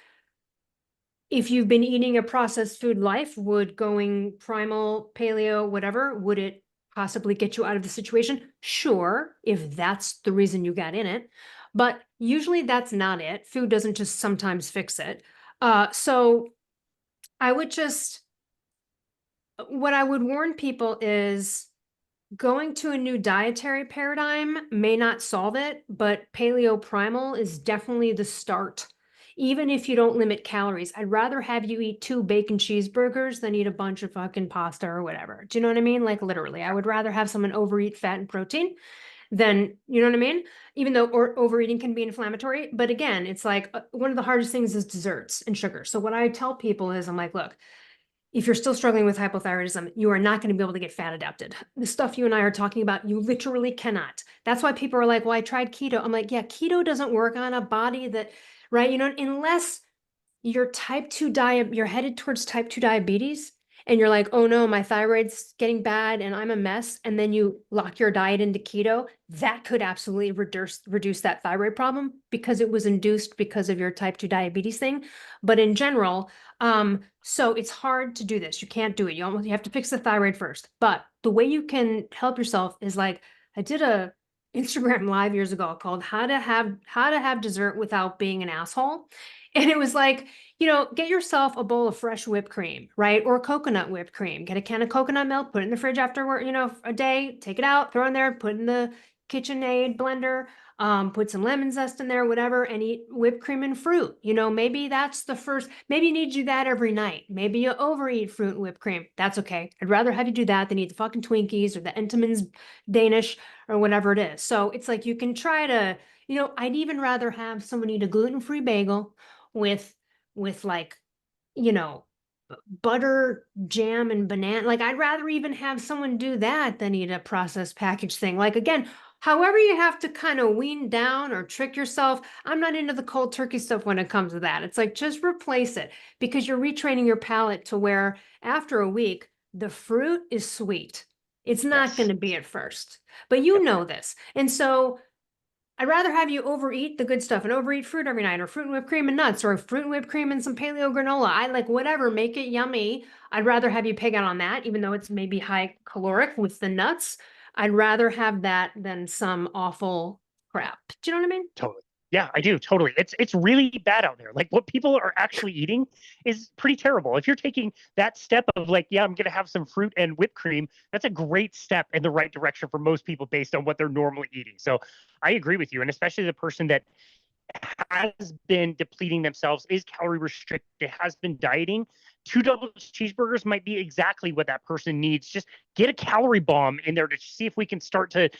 if you've been eating a processed food life, would going primal, paleo, whatever, would it possibly get you out of the situation? Sure, if that's the reason you got in it. But usually that's not it. Food doesn't just sometimes fix it. So I would just, what I would warn people is going to a new dietary paradigm may not solve it, but paleo primal is definitely the start. Even if you don't limit calories, I'd rather have you eat 2 bacon cheeseburgers than eat a bunch of fucking pasta or whatever. Do you know what I mean? Like literally, I would rather have someone overeat fat and protein than, you know what I mean? Even though overeating can be inflammatory. But again, it's like one of the hardest things is desserts and sugar. So what I tell people is, I'm like, look, if you're still struggling with hypothyroidism, you are not going to be able to get fat adapted. The stuff you and I are talking about, you literally cannot. That's why people are like, well, I tried keto. I'm like, yeah, keto doesn't work on a body that, right? Unless you're you're headed towards type 2 diabetes, and you're like, oh no, my thyroid's getting bad and I'm a mess, and then you lock your diet into keto, that could absolutely reduce that thyroid problem because it was induced because of your type 2 diabetes thing. But in general, so it's hard to do this. You can't do it. You have to fix the thyroid first. But the way you can help yourself is like, I did a Instagram live years ago called how to have dessert without being an asshole. And it was like, get yourself a bowl of fresh whipped cream, right? Or coconut whipped cream. Get a can of coconut milk, put it in the fridge after work, a day, take it out, throw it in there, put it in the KitchenAid blender, put some lemon zest in there, whatever, and eat whipped cream and fruit. Maybe that's the first, maybe you need to do that every night. Maybe you overeat fruit and whipped cream. That's okay. I'd rather have you do that than eat the fucking Twinkies or the Entenmann's Danish or whatever it is. So it's like, you can try to, I'd even rather have someone eat a gluten-free bagel with like, butter, jam, and banana. Like, I'd rather even have someone do that than eat a processed packaged thing. Like, again, however you have to kind of wean down or trick yourself. I'm not into the cold turkey stuff when it comes to that. It's like, just replace it, because you're retraining your palate to where after a week, the fruit is sweet. It's not going to be at first, but you know this. And so I'd rather have you overeat the good stuff and overeat fruit every night, or fruit and whipped cream and nuts, or fruit and whipped cream and some paleo granola. I like whatever, make it yummy. I'd rather have you pig out on that, even though it's maybe high caloric with the nuts. I'd rather have that than some awful crap. Do you know what I mean? Totally. Yeah, I do. Totally. It's really bad out there. Like, what people are actually eating is pretty terrible. If you're taking that step of like, yeah, I'm going to have some fruit and whipped cream, that's a great step in the right direction for most people based on what they're normally eating. So I agree with you. And especially the person that has been depleting themselves, is calorie restricted, has been dieting, 2 double cheeseburgers might be exactly what that person needs. Just get a calorie bomb in there to see if we can start to,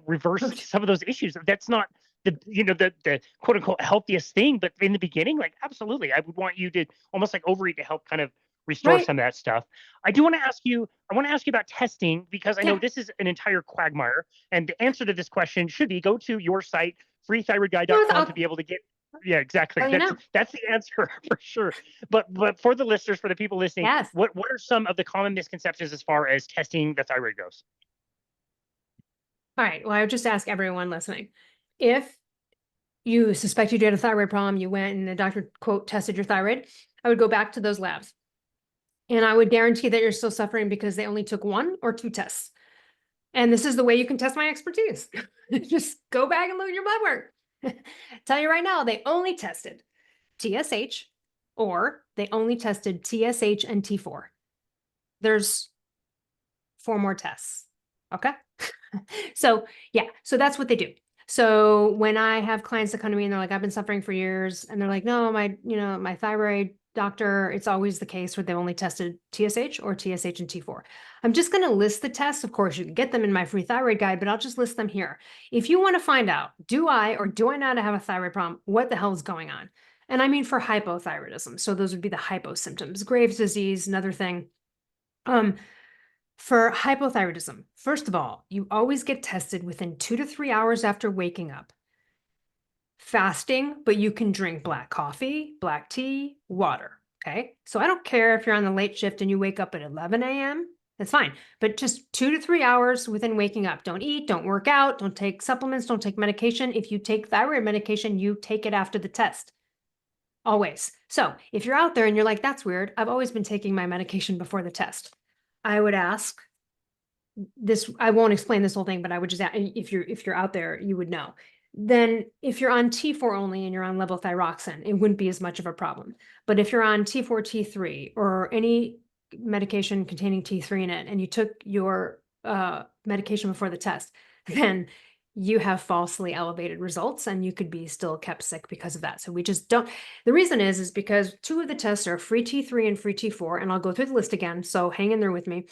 reverse some of those issues. That's not the quote unquote healthiest thing, but in the beginning, like, absolutely, I would want you to almost like overeat to help kind of restore Right. some of that stuff. I want to ask you about testing, because I know Yeah. this is an entire quagmire, and the answer to this question should be go to your site, No, freethyroidguide.com, to be able to get. Yeah, exactly. That's the answer for sure. But for the listeners, for the people listening, Yes. what are some of the common misconceptions as far as testing the thyroid goes? All right. Well, I would just ask everyone listening, if you suspected you had a thyroid problem, you went and the doctor, quote, tested your thyroid, I would go back to those labs. And I would guarantee that you're still suffering because they only took 1 or 2 tests. And this is the way you can test my expertise. Just go back and look at your blood work. Tell you right now, they only tested TSH, or they only tested TSH and T4. There's 4 more tests. Okay. So yeah, so that's what they do. So when I have clients that come to me and they're like, I've been suffering for years, and they're like, no, my thyroid doctor, it's always the case where they've only tested TSH or TSH and T4. I'm just going to list the tests. Of course, you can get them in my free thyroid guide, but I'll just list them here. If you want to find out, do I or do I not have a thyroid problem? What the hell is going on? And I mean for hypothyroidism. So those would be the hypo symptoms, Graves' disease, another thing. For hypothyroidism, first of all, you always get tested within 2 to 3 hours after waking up. Fasting, but you can drink black coffee, black tea, water. Okay. So I don't care if you're on the late shift and you wake up at 11 a.m. That's fine. But just 2 to 3 hours within waking up. Don't eat, don't work out, don't take supplements, don't take medication. If you take thyroid medication, you take it after the test. Always. So if you're out there and you're like, that's weird, I've always been taking my medication before the test, I would ask this. I won't explain this whole thing, but I would just ask, if you're out there, you would know. Then if you're on T4 only and you're on levothyroxine, it wouldn't be as much of a problem. But if you're on T4, T3, or any medication containing T3 in it, and you took your medication before the test, then you have falsely elevated results and you could be still kept sick because of that. So we just don't. The reason is because 2 of the tests are free T3 and free T4, and I'll go through the list again, so hang in there with me.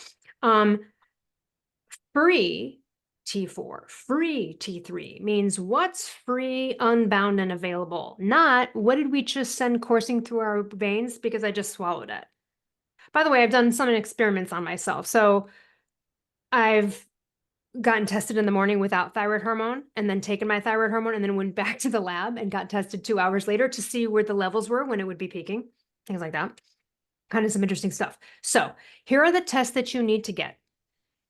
Free T4, free T3 means what's free, unbound, and available, not what did we just send coursing through our veins because I just swallowed it. By the way, I've done some experiments on myself. So I've gotten tested in the morning without thyroid hormone, and then taken my thyroid hormone, and then went back to the lab and got tested 2 hours later to see where the levels were when it would be peaking. things like that. Kind of some interesting stuff. So here are the tests that you need to get.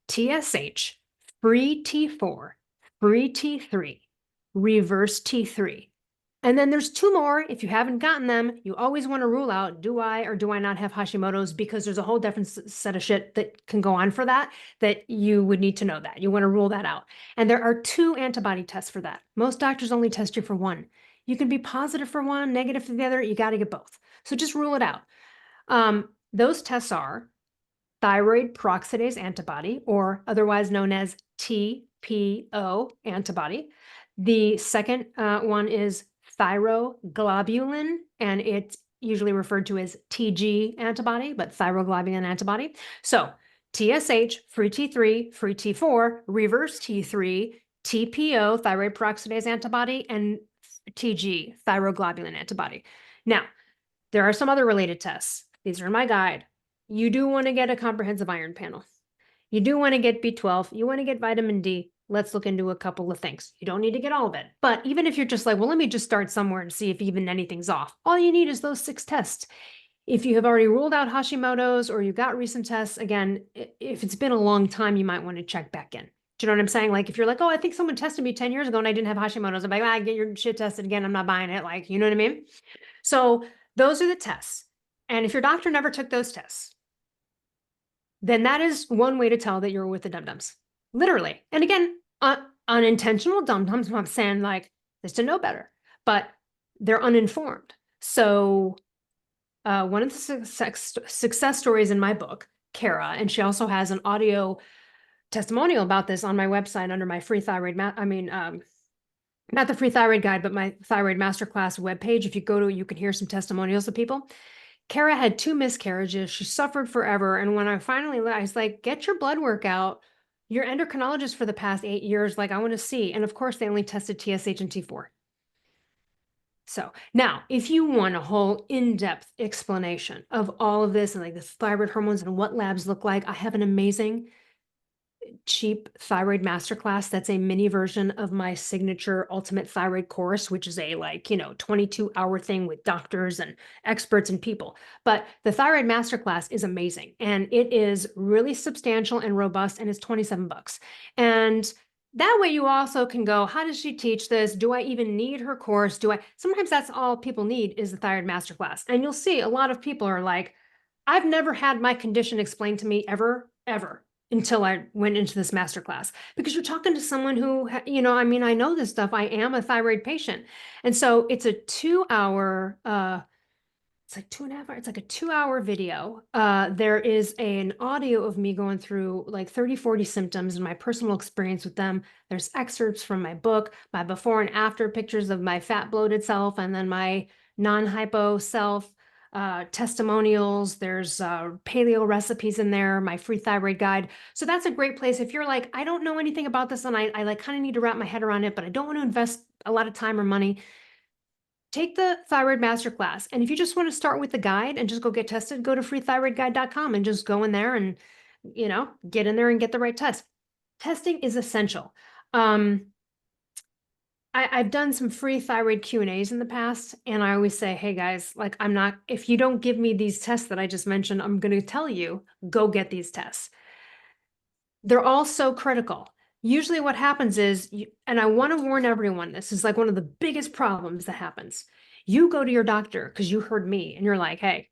TSH, free T4, free T3, reverse T3. And then there's 2 more. If you haven't gotten them, you always want to rule out, do I or do I not have Hashimoto's? Because there's a whole different set of shit that can go on for that you would need to know that. You want to rule that out. And there are 2 antibody tests for that. Most doctors only test you for one. You can be positive for one, negative for the other. You got to get both. So just rule it out. Those tests are thyroid peroxidase antibody, or otherwise known as TPO antibody. The second one is thyroglobulin, and it's usually referred to as TG antibody, but thyroglobulin antibody. So TSH, free T3, free T4, reverse T3, TPO, thyroid peroxidase antibody, and TG, thyroglobulin antibody. Now, there are some other related tests. These are in my guide. You do want to get a comprehensive iron panel. You do want to get B12. You want to get vitamin D. Let's look into a couple of things. You don't need to get all of it. But even if you're just like, well, let me just start somewhere and see if even anything's off. All you need is those 6 tests. If you have already ruled out Hashimoto's or you got recent tests, again, if it's been a long time, you might want to check back in. Do you know what I'm saying? Like if you're like, oh, I think someone tested me 10 years ago and I didn't have Hashimoto's. I'm like, get your shit tested again. I'm not buying it. Like, you know what I mean? So those are the tests. And if your doctor never took those tests, then that is one way to tell that you're with the dum-dums. Literally. And again, unintentional dum-dums, I'm saying like, just to know better, but they're uninformed. So one of the success stories in my book, Kara, and she also has an audio testimonial about this on my website under my free thyroid, not the free thyroid guide, but my thyroid masterclass webpage. If you go to, you can hear some testimonials of people. Kara had 2 miscarriages. She suffered forever. And when I finally, I was like, get your blood work out. Your endocrinologist for the past 8 years, like I want to see. And of course, they only tested TSH and T4. So now, if you want a whole in-depth explanation of all of this and like the thyroid hormones and what labs look like, I have an amazing cheap thyroid masterclass. That's a mini version of my signature ultimate thyroid course, which is a 22-hour thing with doctors and experts and people. But the thyroid masterclass is amazing. And it is really substantial and robust, and it's $27. And that way you also can go, how does she teach this? Do I even need her course? Sometimes that's all people need is the thyroid masterclass. And you'll see a lot of people are like, I've never had my condition explained to me ever, until I went into this masterclass, because you're talking to someone who, I know this stuff. I am a thyroid patient. And so it's a 2-hour, it's like 2.5 hours. It's like a 2-hour video. There is an audio of me going through like 30, 40 symptoms and my personal experience with them. There's excerpts from my book, my before and after pictures of my fat bloated self, and then my non-hypo self. Testimonials, there's paleo recipes in there, my free thyroid guide. So that's a great place if you're like, I don't know anything about this and I like kind of need to wrap my head around it, but I don't want to invest a lot of time or money. Take the thyroid masterclass. And if you just want to start with the guide and just go get tested, go to freethyroidguide.com and just go in there and, get in there and get the right test. Testing is essential. I've done some free thyroid Q&As in the past, and I always say, hey guys, like if you don't give me these tests that I just mentioned, I'm going to tell you, go get these tests. They're all so critical. Usually what happens is, and I want to warn everyone, this is like one of the biggest problems that happens. You go to your doctor because you heard me and you're like, hey,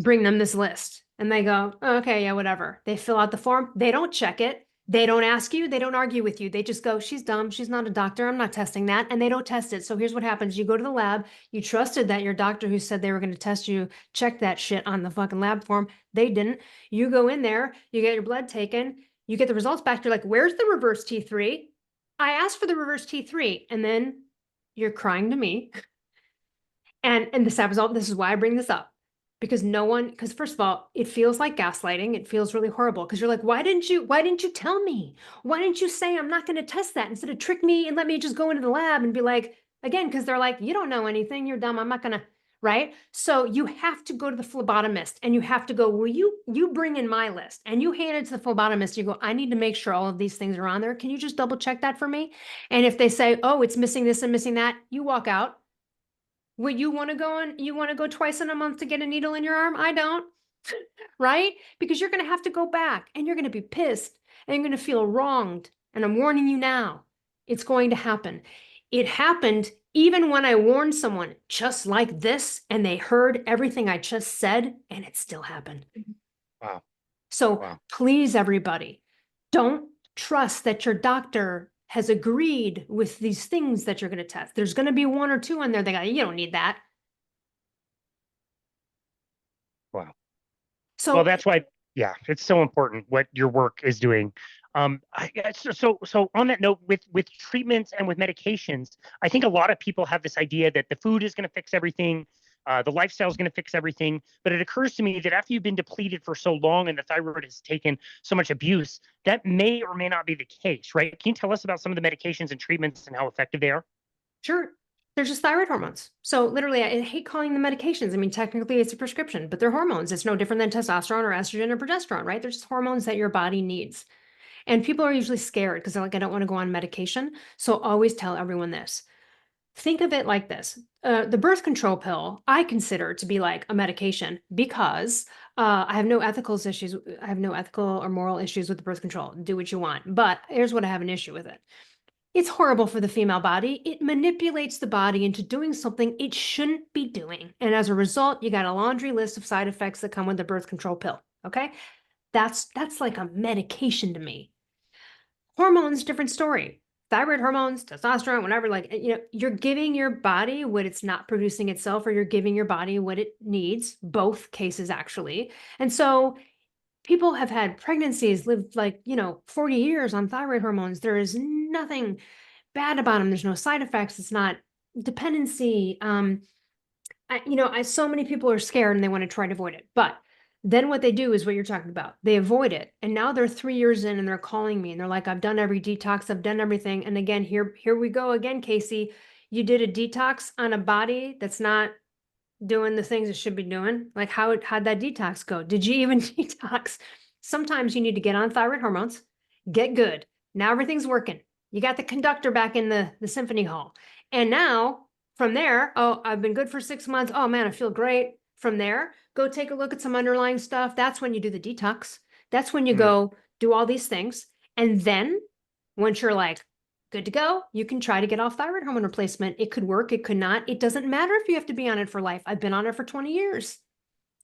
bring them this list and they go, oh, okay, yeah, whatever. They fill out the form. They don't check it. They don't ask you. They don't argue with you. They just go, she's dumb. She's not a doctor. I'm not testing that. And they don't test it. So here's what happens. You go to the lab. You trusted that your doctor who said they were going to test you checked that shit on the fucking lab form. They didn't. You go in there. You get your blood taken. You get the results back. You're like, where's the reverse T3? I asked for the reverse T3. And then you're crying to me. And this episode, this is why I bring this up. Because first of all, it feels like gaslighting. It feels really horrible because you're like, why didn't you tell me? Why didn't you say I'm not going to test that instead of trick me and let me just go into the lab and be like, again, because they're like, you don't know anything. You're dumb. I'm not going to, right? So you have to go to the phlebotomist and you have to go, well, you bring in my list and you hand it to the phlebotomist. You go, I need to make sure all of these things are on there. Can you just double check that for me? And if they say, oh, it's missing this and missing that, you walk out. Would you want to go on? You want to go twice in a month to get a needle in your arm? I don't, right? Because you're going to have to go back and you're going to be pissed and you're going to feel wronged. And I'm warning you now, it's going to happen. It happened even when I warned someone just like this and they heard everything I just said and it still happened. Wow. So Wow. please, everybody, don't trust that your doctor has agreed with these things that you're going to test. There's going to be one or two on there that go, you don't need that. Wow. So Well, that's why, yeah, it's so important what your work is doing. So on that note, with treatments and with medications, I think a lot of people have this idea that the food is going to fix everything, the lifestyle is going to fix everything. But it occurs to me that after you've been depleted for so long and the thyroid has taken so much abuse, that may or may not be the case, right? Can you tell us about some of the medications and treatments and how effective they are? sure, there's just thyroid hormones. So literally, I hate calling them medications. I mean, technically it's a prescription, but they're hormones. It's no different than testosterone or estrogen or progesterone, right? They're just hormones that your body needs. And people are usually scared because they're like, I don't want to go on medication. So always tell everyone this. Think of it like this. The birth control pill, I consider to be like a medication because I have no ethical issues. I have no ethical or moral issues with the birth control. Do what you want. But here's what I have an issue with it. It's horrible for the female body. It manipulates the body into doing something it shouldn't be doing. And as a result, you got a laundry list of side effects that come with the birth control pill. Okay. That's like a medication to me. Hormones, different story. Thyroid hormones, testosterone, whatever, like, you're giving your body what it's not producing itself, or you're giving your body what it needs, both cases actually. And so people have had pregnancies, lived like, 40 years on thyroid hormones. There is nothing bad about them. There's no side effects. It's not dependency. So many people are scared and they want to try to avoid it. But then what they do is what you're talking about. They avoid it. And now they're 3 years in and they're calling me and they're like, I've done every detox, I've done everything. And again, here we go again, Casey. You did a detox on a body that's not doing the things it should be doing. Like how'd that detox go? Did you even detox? Sometimes you need to get on thyroid hormones, get good. Now everything's working. You got the conductor back in the symphony hall. And now from there, oh, I've been good for 6 months. Oh man, I feel great. From there, go take a look at some underlying stuff. That's when you do the detox. That's when you go do all these things. And then once you're like, good to go, you can try to get off thyroid hormone replacement. It could work, it could not. It doesn't matter if you have to be on it for life. I've been on it for 20 years.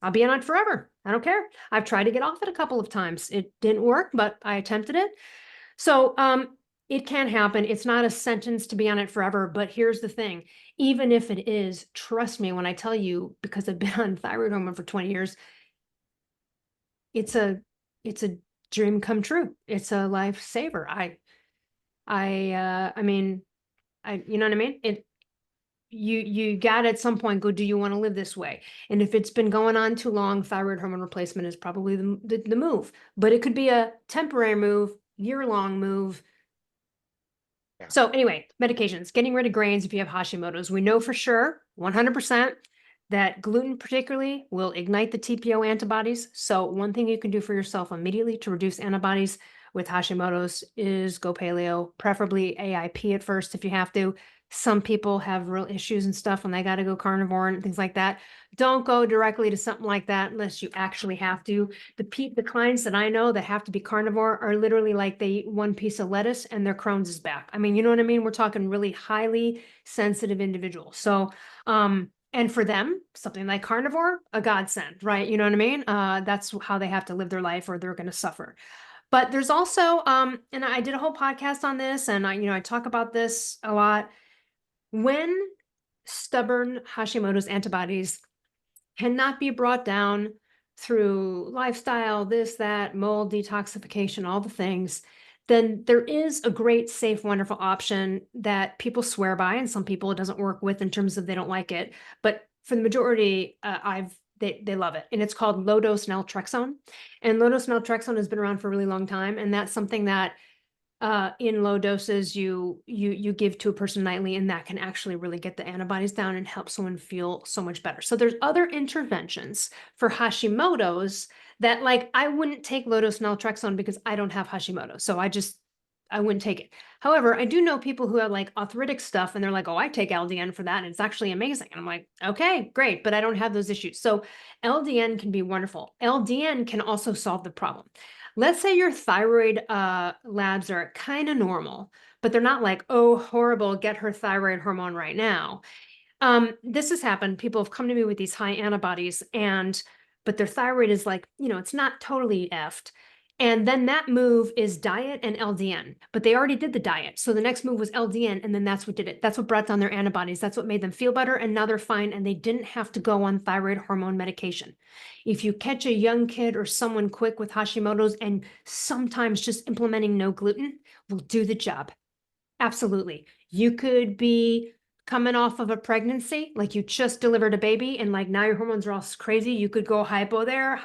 I'll be on it forever. I don't care. I've tried to get off it a couple of times. It didn't work, but I attempted it. So it can happen. It's not a sentence to be on it forever, but here's the thing. Even if it is, trust me when I tell you, because I've been on thyroid hormone for 20 years, it's a dream come true. It's a lifesaver. I mean, you know what I mean? You got at some point go, do you want to live this way? And if it's been going on too long, thyroid hormone replacement is probably the move, but it could be a temporary move, year-long move. Yeah. So anyway, medications, getting rid of grains if you have Hashimoto's. We know for sure, 100%, that gluten particularly will ignite the TPO antibodies. So one thing you can do for yourself immediately to reduce antibodies with Hashimoto's is go paleo, preferably AIP at first if you have to. Some people have real issues and stuff when they got to go carnivore and things like that. Don't go directly to something like that unless you actually have to. The clients that I know that have to be carnivore are literally like they eat one piece of lettuce and their Crohn's is back. I mean, you know what I mean? We're talking really highly sensitive individuals. So, and for them, something like carnivore, a godsend, right? You know what I mean? That's how they have to live their life or they're going to suffer. But there's also, and I did a whole podcast on this and I talk about this a lot. When stubborn Hashimoto's antibodies cannot be brought down through lifestyle, this, that, mold detoxification, all the things, then there is a great, safe, wonderful option that people swear by, and some people it doesn't work with in terms of they don't like it. But for the majority, they love it, and it's called low-dose naltrexone. And low-dose naltrexone has been around for a really long time, and that's something that in low doses you give to a person nightly, and that can actually really get the antibodies down and help someone feel so much better. So there's other interventions for Hashimoto's that, like, I wouldn't take low dose naltrexone because I don't have Hashimoto. So I I wouldn't take it. However, I do know people who have like arthritic stuff and they're like, oh, I take LDN for that. And it's actually amazing. And I'm like, okay, great. But I don't have those issues. So LDN can be wonderful. LDN can also solve the problem. Let's say your thyroid labs are kind of normal, but they're not like, oh, horrible, get her thyroid hormone right now. This has happened. People have come to me with these high antibodies but their thyroid is like, it's not totally effed. And then that move is diet and LDN, but they already did the diet. So the next move was LDN, and then that's what did it. That's what brought down their antibodies. That's what made them feel better. And now they're fine, and they didn't have to go on thyroid hormone medication. If you catch a young kid or someone quick with Hashimoto's, and sometimes just implementing no gluten will do the job. Absolutely. You could be coming off of a pregnancy, like you just delivered a baby and like now your hormones are all crazy. You could go hypo there,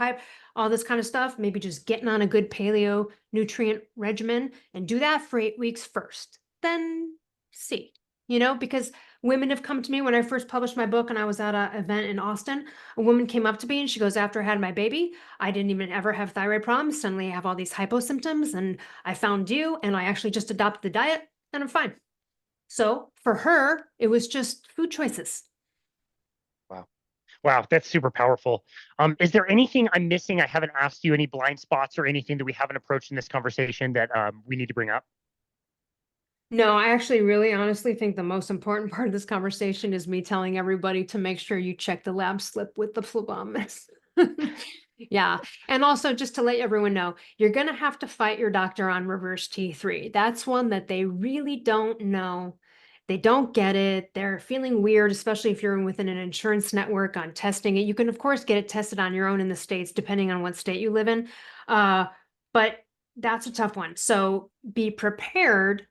all this kind of stuff. Maybe just getting on a good paleo nutrient regimen and do that for 8 weeks first. Then see, because women have come to me when I first published my book and I was at an event in Austin. A woman came up to me and she goes, after I had my baby, I didn't even ever have thyroid problems. Suddenly I have all these hypo symptoms and I found you and I actually just adopted the diet and I'm fine. So for her, it was just food choices. Wow, that's super powerful. Is there anything I'm missing? I haven't asked you, any blind spots or anything that we haven't approached in this conversation that we need to bring up? No, I actually really honestly think the most important part of this conversation is me telling everybody to make sure you check the lab slip with the phlebotomist. Yeah. And also just to let everyone know, you're going to have to fight your doctor on reverse T3. That's one that they really don't know. They don't get it. They're feeling weird, especially if you're within an insurance network on testing it. You can, of course, get it tested on your own in the States, depending on what state you live in. But that's a tough one. So be prepared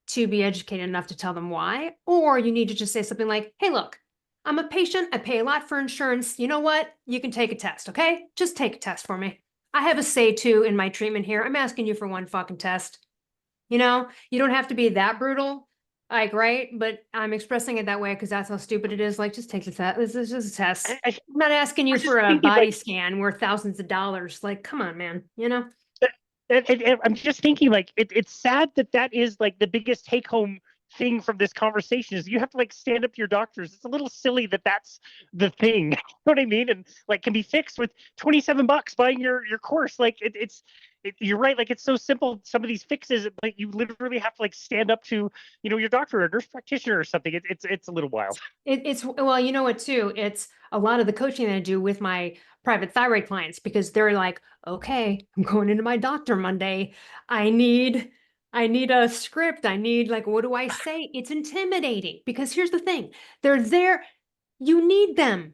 to be educated enough to tell them why, or you need to just say something like, hey, look, I'm a patient. I pay a lot for insurance. You know what? You can take a test, okay? Just take a test for me. I have a say too in my treatment here. I'm asking you for one fucking test. You don't have to be that brutal, like, right? But I'm expressing it that way because that's how stupid it is. Like, just take the test. This is just a test. I'm not asking you for a body scan worth thousands of dollars. Like, come on, man. I'm just thinking, like, it's sad that is like the biggest take home thing from this conversation is you have to like stand up to your doctors. It's a little silly that's the thing. You know what I mean? And like can be fixed with $27 buying your course. Like you're right. Like it's so simple. Some of these fixes, like you literally have to like stand up to, your doctor or nurse practitioner or something. It's a little wild. It's well, you know what too? It's a lot of the coaching that I do with my private thyroid clients because they're like, okay, I'm going into my doctor Monday. I need a script. I need like, what do I say? It's intimidating because here's the thing. They're there. You need them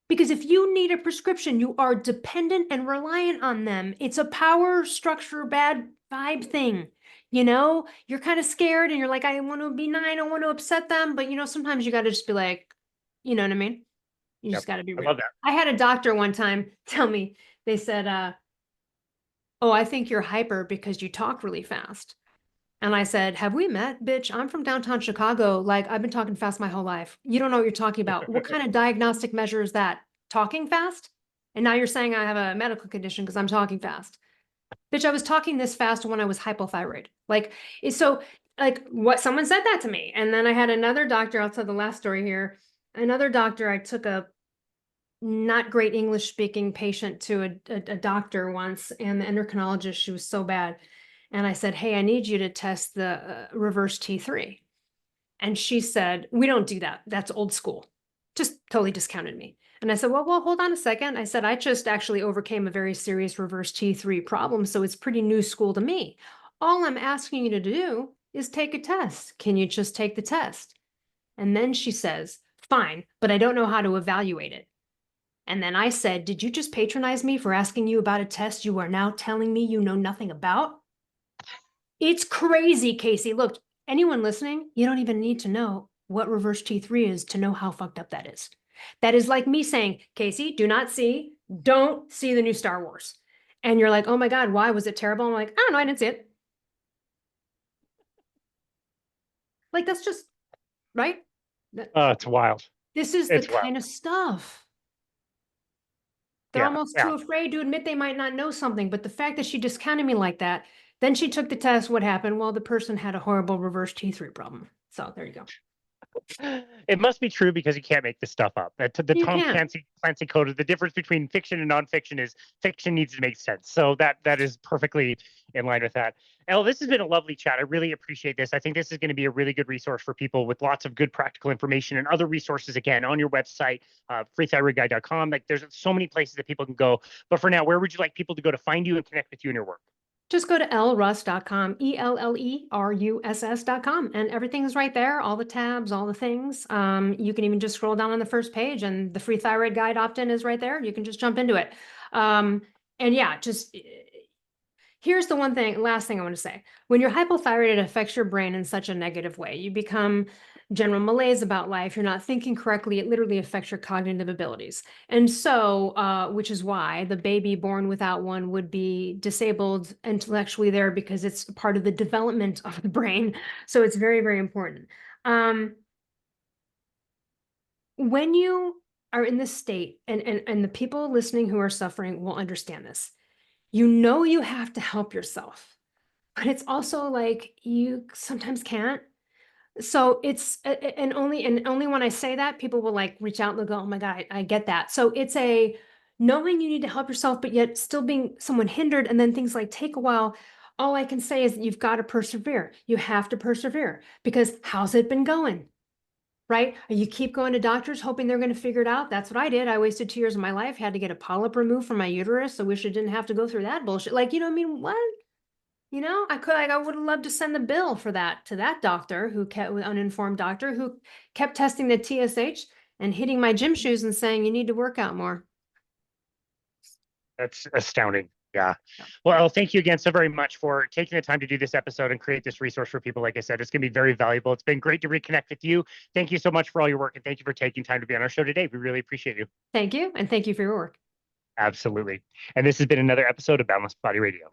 because if you need a prescription, you are dependent and reliant on them. It's a power structure, bad vibe thing. You're kind of scared and you're like, I want to be nice. I don't want to upset them. But, sometimes you got to just be like, you know what I mean? You just got to be real. I love that. I had a doctor one time tell me, they said, oh, I think you're hyper because you talk really fast. And I said, have we met, bitch? I'm from downtown Chicago. Like, I've been talking fast my whole life. You don't know what you're talking about. What kind of diagnostic measure is that? Talking fast? And now you're saying I have a medical condition because I'm talking fast. Bitch, I was talking this fast when I was hypothyroid. What someone said that to me. And then I had another doctor, I'll tell the last story here. Another doctor, I took a not great English speaking patient to a doctor once, and the endocrinologist, she was so bad. And I said, hey, I need you to test the reverse T3. And she said, we don't do that. That's old school. Just totally discounted me. And I said, well, hold on a second. I said, I just actually overcame a very serious reverse T3 problem. So it's pretty new school to me. All I'm asking you to do is take a test. Can you just take the test? And then she says, fine, but I don't know how to evaluate it. And then I said, did you just patronize me for asking you about a test you are now telling me you know nothing about? It's crazy, Casey. Look, anyone listening, you don't even need to know what reverse T3 is to know how fucked up that is. That is like me saying, Casey, don't see the new Star Wars. And you're like, oh my God, why was it terrible? I'm like, I don't know, I didn't see it. Like, that's just, right? It's wild. This is the kind of stuff. They're almost too afraid to admit they might not know something. But the fact that she discounted me like that, Then she took the test. What happened? Well, the person had a horrible reverse T3 problem. So there you go. It must be true because you can't make this stuff up. The You Tom can't. Clancy code, the difference between fiction and nonfiction is fiction needs to make sense. So that is perfectly in line with that. Elle, this has been a lovely chat. I really appreciate this. I think this is going to be a really good resource for people with lots of good practical information and other resources, again, on your website, freethyroidguide.com. Like there's so many places that people can go. But for now, where would you like people to go to find you and connect with you and your work? Just go to elleruss.com, ELLERUSS.com, and everything's right there, all the tabs, all the things. You can even just scroll down on the first page and the free thyroid guide opt-in is right there. You can just jump into it. And yeah, just here's the last thing I want to say. When you're hypothyroid, it affects your brain in such a negative way. You become general malaise about life. You're not thinking correctly. It literally affects your cognitive abilities. And so, which is why the baby born without one would be disabled intellectually there because it's part of the development of the brain. So it's very, very important. When you are in this state, and the people listening who are suffering will understand this, you have to help yourself, but it's also like you sometimes can't. So it's and only when I say that, people will like reach out and they'll go, oh my God, I get that. So it's a knowing you need to help yourself, but yet still being someone hindered, and then things like take a while. All I can say is that you've got to persevere. You have to persevere because how's it been going? Right? You keep going to doctors hoping they're going to figure it out. That's what I did. I wasted 2 years of my life, had to get a polyp removed from my uterus. I wish I didn't have to go through that bullshit. Like, I mean, what? I would have loved to send the bill for that to that doctor uninformed doctor who kept testing the TSH and hitting my gym shoes and saying, you need to work out more. That's astounding. Yeah. Well, thank you again so very much for taking the time to do this episode and create this resource for people. Like I said, it's going to be very valuable. It's been great to reconnect with you. Thank you so much for all your work, and thank you for taking time to be on our show today. We really appreciate you. Thank you. And thank you for your work. Absolutely. And this has been another episode of Boundless Body Radio.